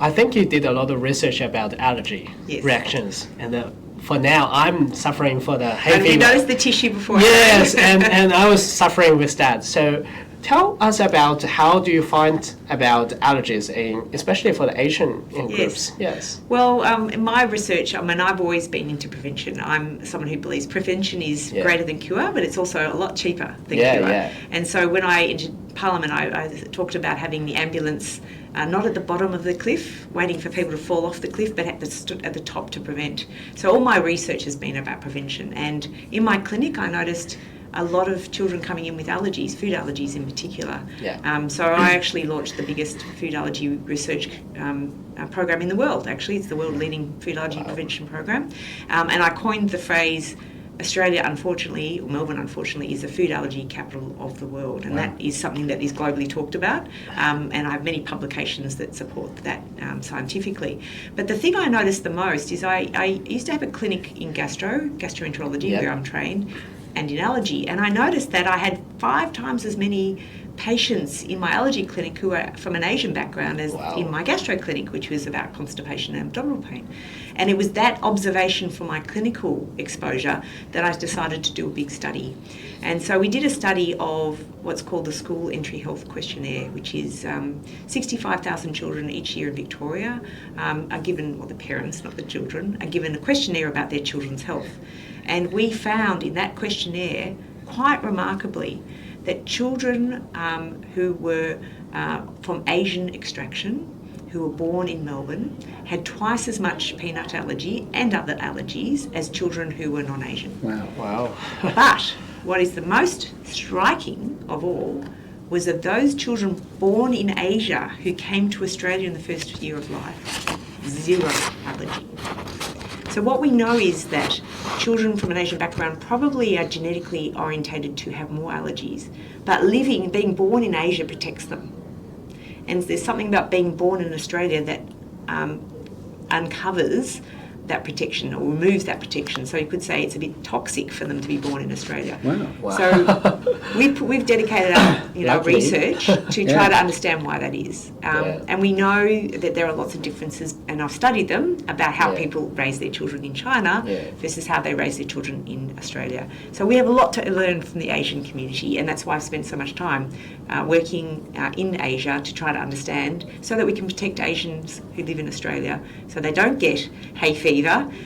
I think you did a lot of research about allergy reactions, and for now I'm suffering for the hay fever. You noticed the tissue before? Yes, and I was suffering with that. So tell us about how do you find about allergies, especially for the Asian groups? Yes. Well, in my research, I've always been into prevention. I'm someone who believes prevention is greater than cure, but it's also a lot cheaper than cure. Yeah. And so when I entered Parliament, I talked about having the ambulance not at the bottom of the cliff, waiting for people to fall off the cliff, but at the top to prevent. So all my research has been about prevention. And in my clinic, I noticed a lot of children coming in with allergies, food allergies in particular. Yeah. So I actually launched the biggest food allergy research program in the world, actually. It's the world-leading food allergy prevention program. And I coined the phrase, Australia, unfortunately, or Melbourne, unfortunately, is the food allergy capital of the world, and that is something that is globally talked about, and I have many publications that support that scientifically. But the thing I noticed the most is I used to have a clinic in gastroenterology, where I'm trained, and in allergy, and I noticed that I had 5 times as many patients in my allergy clinic who are from an Asian background as in my gastro clinic, which was about constipation and abdominal pain. And it was that observation from my clinical exposure that I decided to do a big study. And so we did a study of what's called the School Entry Health Questionnaire, which is 65,000 children each year in Victoria are given, well, the parents, not the children, are given a questionnaire about their children's health. And we found in that questionnaire, quite remarkably, that children who were from Asian extraction, who were born in Melbourne, had twice as much peanut allergy and other allergies as children who were non-Asian. Wow. But what is the most striking of all was that those children born in Asia who came to Australia in the first year of life, 0 allergy. So what we know is that children from an Asian background probably are genetically orientated to have more allergies, but being born in Asia protects them. And there's something about being born in Australia that uncovers that protection or removes that protection. So you could say it's a bit toxic for them to be born in Australia. Wow. So we've dedicated our research to try to understand why that is. And we know that there are lots of differences, and I've studied them, about how people raise their children in China versus how they raise their children in Australia. So we have a lot to learn from the Asian community, and that's why I've spent so much time working in Asia to try to understand, so that we can protect Asians who live in Australia so they don't get hay fever,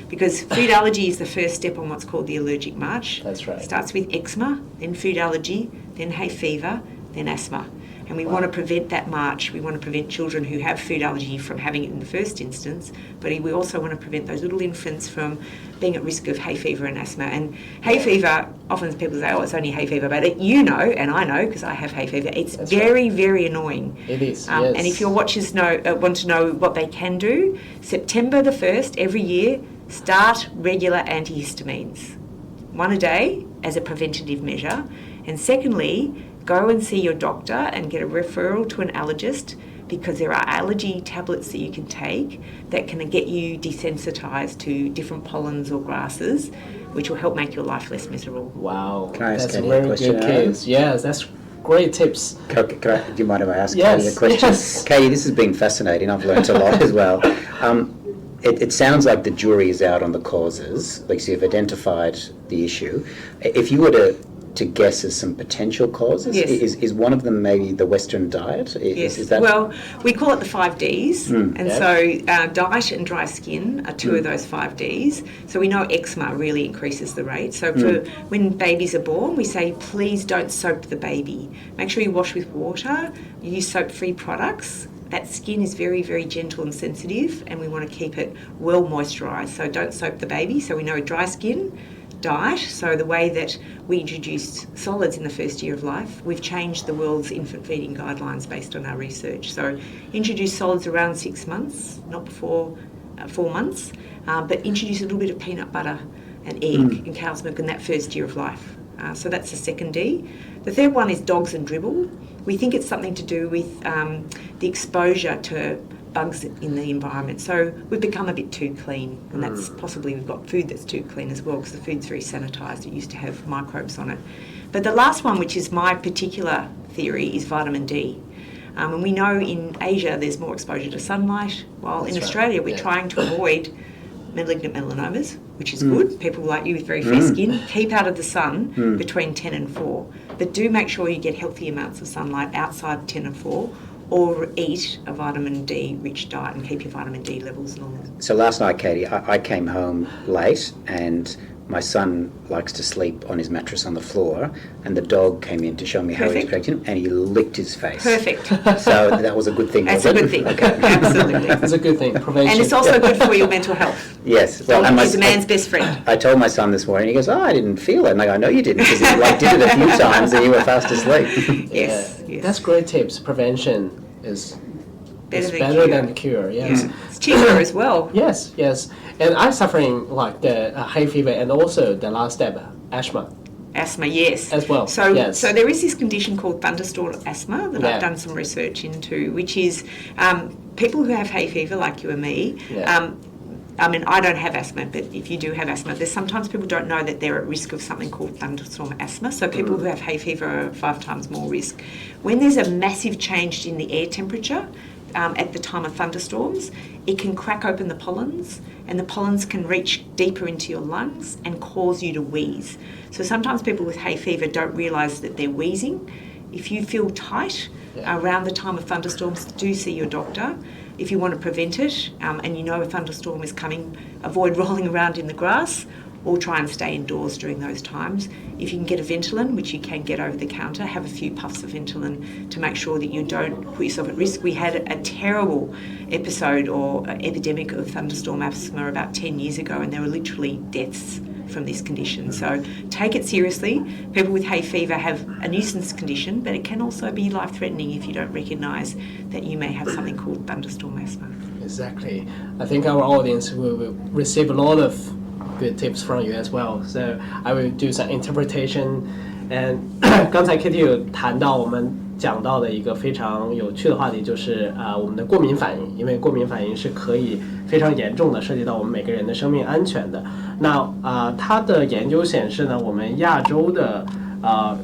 because food allergy is the first step on what's called the allergic march. That's right. It starts with eczema, then food allergy, then hay fever, then asthma. And we want to prevent that march. We want to prevent children who have food allergy from having it in the first instance, but we also want to prevent those little infants from being at risk of hay fever and asthma. And hay fever, often people say, oh, it's only hay fever, but and I know because I have hay fever, it's very, very annoying. It is, And if your watchers want to know what they can do, September the 1st every year, start regular antihistamines. 1 a day as a preventative measure. And secondly, go and see your doctor and get a referral to an allergist, because there are allergy tablets that you can take that can get you desensitised to different pollens or grasses, which will help make your life less miserable. Wow, Can I ask that's a Katie very a question? good case. Yes, that's great tips. Do you mind if I ask Katie a question? Yes. Katie, this has been fascinating. I've learnt a lot as well. It sounds like the jury is out on the causes. Like, so you've identified the issue. If you were to guess as some potential causes, is one of them maybe the Western diet? Is that... Well, we call it the 5 Ds, so diet and dry skin are 2 of those 5 Ds. So we know eczema really increases the rate. So when babies are born, we say, please don't soap the baby. Make sure you wash with water, you use soap-free products. That skin is very, very gentle and sensitive, and we want to keep it well moisturised. So don't soap the baby. So we know dry skin, diet, so the way that we introduced solids in the first year of life, we've changed the world's infant feeding guidelines based on our research. So introduce solids around 6 months, not before 4 months, but introduce a little bit of peanut butter and egg and cow's milk in that first year of life. So that's the second D. The third one is dogs and dribble. We think it's something to do with the exposure to bugs in the environment. So we've become a bit too clean, and that's possibly we've got food that's too clean as well, because the food's very sanitised. It used to have microbes on it. But the last one, which is my particular theory, is vitamin D. And we know in Asia there's more exposure to sunlight, while in Australia we're trying to avoid malignant melanomas, which is good. People like you with very fair skin, keep out of the sun between 10 and 4. But do make sure you get healthy amounts of sunlight outside 10 and 4, or eat a vitamin D rich diet and keep your vitamin D levels normal. So last night, Katie, I came home late and my son likes to sleep on his mattress on the floor, and the dog came in to show me how he was protecting him, and he licked his face. Perfect. So that was a good thing, That's a good thing. Okay. Absolutely. It's a good thing, prevention. And it's also good for your mental health. Yes. Dog and is a man's best friend. I told my son this morning, he goes, I didn't feel it. And I go, no, you didn't, because you did it a few times and you were fast asleep. Yes. That's great tips. Prevention is better than the cure. Yes. Yeah. It's cheaper as well. Yes. And I'm suffering like the hay fever and also the last step, asthma. Asthma, yes. As well, So, yes. so there is this condition called thunderstorm asthma that Yeah. I've done some research into, which is people who have hay fever, like you and me. Yeah. I mean, I don't have asthma, but if you do have asthma, there's sometimes people don't know that they're at risk of something called thunderstorm asthma. So people who have hay fever are 5 times more risk. When there's a massive change in the air temperature, at the time of thunderstorms, it can crack open the pollens, and the pollens can reach deeper into your lungs and cause you to wheeze. So sometimes people with hay fever don't realise that they're wheezing. If you feel tight around the time of thunderstorms, do see your doctor. If you want to prevent it, and you know a thunderstorm is coming, avoid rolling around in the grass, or try and stay indoors during those times. If you can get a Ventolin, which you can get over the counter, have a few puffs of Ventolin to make sure that you don't put yourself at risk. We had a terrible episode or epidemic of thunderstorm asthma about 10 years ago, and there were literally deaths from this condition. So take it seriously. People with hay fever have a nuisance condition, but it can also be life-threatening if you don't recognise that you may have something called thunderstorm asthma. Exactly. I think our audience will receive a lot of good tips from you as well. So I will do some interpretation. And 刚才 Katie 有谈到我们讲到的一个非常有趣的话题，就是我们的过敏反应，因为过敏反应是可以非常严重的涉及到我们每个人的生命安全的。那他的研究显示呢，我们亚洲的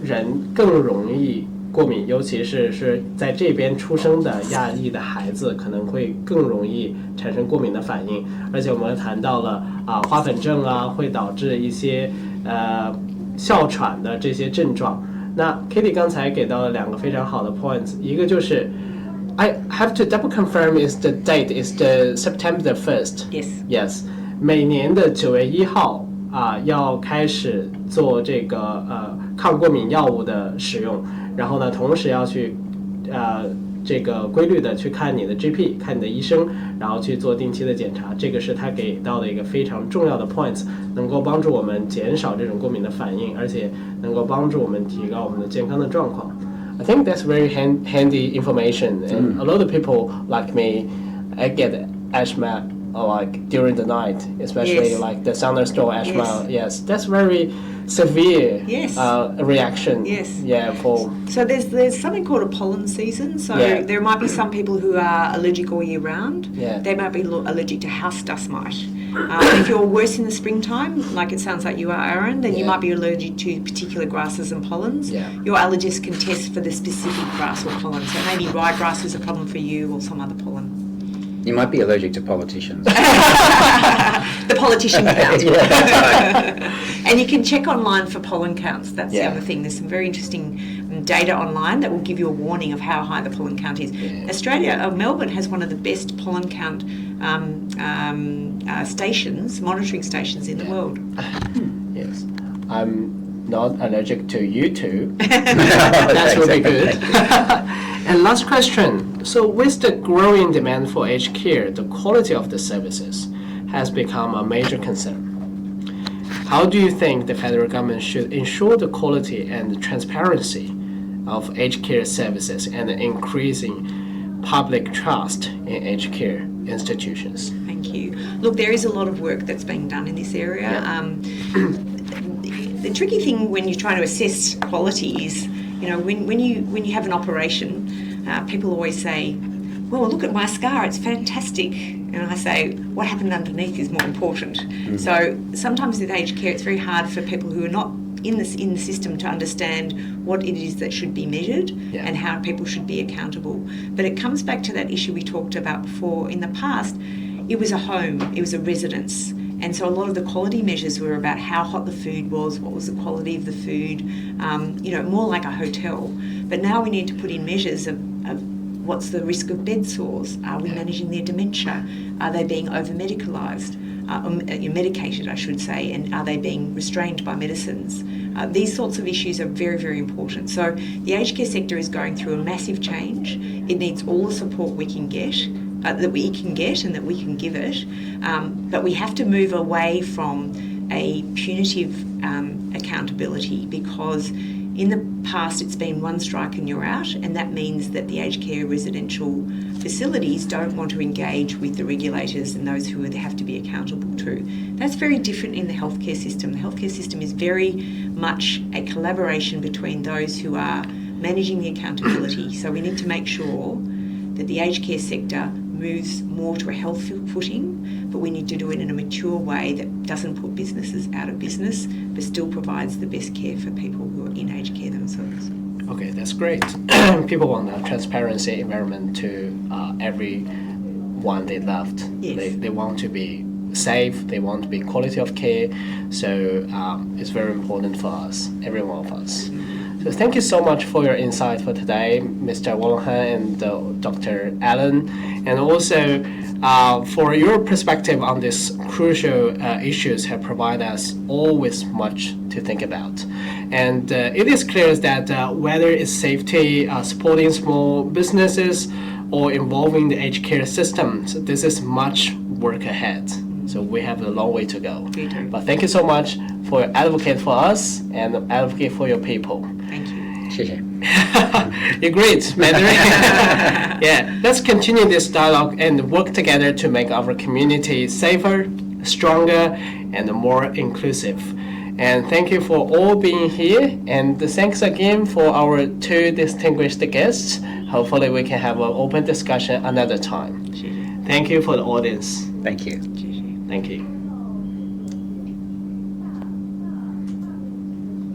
人更容易过敏，尤其是在这边出生的亚裔的孩子，可能会更容易产生过敏的反应。而且我们谈到了花粉症会导致一些哮喘的这些症状。那 Katie 刚才给到了2个非常好的 points， 一个就是 I have to double confirm is the date is the September the 1st. Yes. 每年的9月1号要开始做这个抗过敏药物的使用。然后呢，同时要去这个规律的去看你的 GP， 看你的医生，然后去做定期的检查。这个是他给到的一个非常重要的 points， 能够帮助我们减少这种过敏的反应，而且能够帮助我们提高我们的健康的状况。I think that's very handy information, and a lot of people like me, I get asthma like during the night, especially like the thunderstorm asthma. Yes, that's very severe reaction. So there's something called a pollen season. So there might be some people who are allergic all year round. They might be allergic to house dust mite. If you're worse in the springtime, like it sounds like you are, Aaron, then you might be allergic to particular grasses and pollens. Your allergist can test for the specific grass or pollen. So maybe ryegrass is a problem for you, or some other pollen. You might be allergic to politicians. The politician count. Right. And you can check online for pollen counts. That's the other thing. There's some very interesting data online that will give you a warning of how high the pollen count is. Australia, Melbourne has one of the best pollen count stations, monitoring stations in the world. Yes. I'm not allergic to you two. That's really good. And last question. So with the growing demand for aged care, the quality of the services has become a major concern. How do you think the federal government should ensure the quality and transparency of aged care services and increasing public trust in aged care institutions? Thank you. Look, there is a lot of work that's being done in this area. The tricky thing when you're trying to assess quality is, you know, when you have an operation, people always say, well, look at my scar, it's fantastic. And I say, what happened underneath is more important. So sometimes with aged care, it's very hard for people who are not in the system to understand what it is that should be measured and how people should be accountable. But it comes back to that issue we talked about before in the past. it was a home, it was a residence. And so a lot of the quality measures were about how hot the food was, what was the quality of the food, more like a hotel. But now we need to put in measures of what's the risk of bed sores? Are we managing their dementia? Are they being over-medicalised? Medicated, I should say, and are they being restrained by medicines? These sorts of issues are very, very important. So the aged care sector is going through a massive change. It needs all the support we can get, that we can get and that we can give it. But we have to move away from a punitive accountability, because in the past it's been one strike and you're out, and that means that the aged care residential facilities don't want to engage with the regulators and those who they have to be accountable to. That's very different in the healthcare system. The healthcare system is very much a collaboration between those who are managing the accountability. So we need to make sure that the aged care sector moves more to a health footing, but we need to do it in a mature way that doesn't put businesses out of business, but still provides the best care for people who are in aged care themselves. Okay, that's great. People want a transparency environment to everyone they loved. Yes. They want to be safe, they want to be quality of care. So it's very important for us, every one of us. So thank you so much for your insight for today, Mr. Wolahan and Dr. Allen, and also for your perspective on these crucial issues have provided us all with much to think about. And it is clear that whether it's safety, supporting small businesses, or involving the aged care system, so this is much work ahead. So we have a long way to go. But thank you so much for your advocate for us and advocate for your people. Thank you. 谢谢。 You're great, Mandarin. Yeah, let's continue this dialogue and work together to make our community safer, stronger, and more inclusive. And thank you for all being here. And thanks again for our two distinguished guests. Hopefully we can have an open discussion another time. Thank you for the audience. Thank you. Thank you.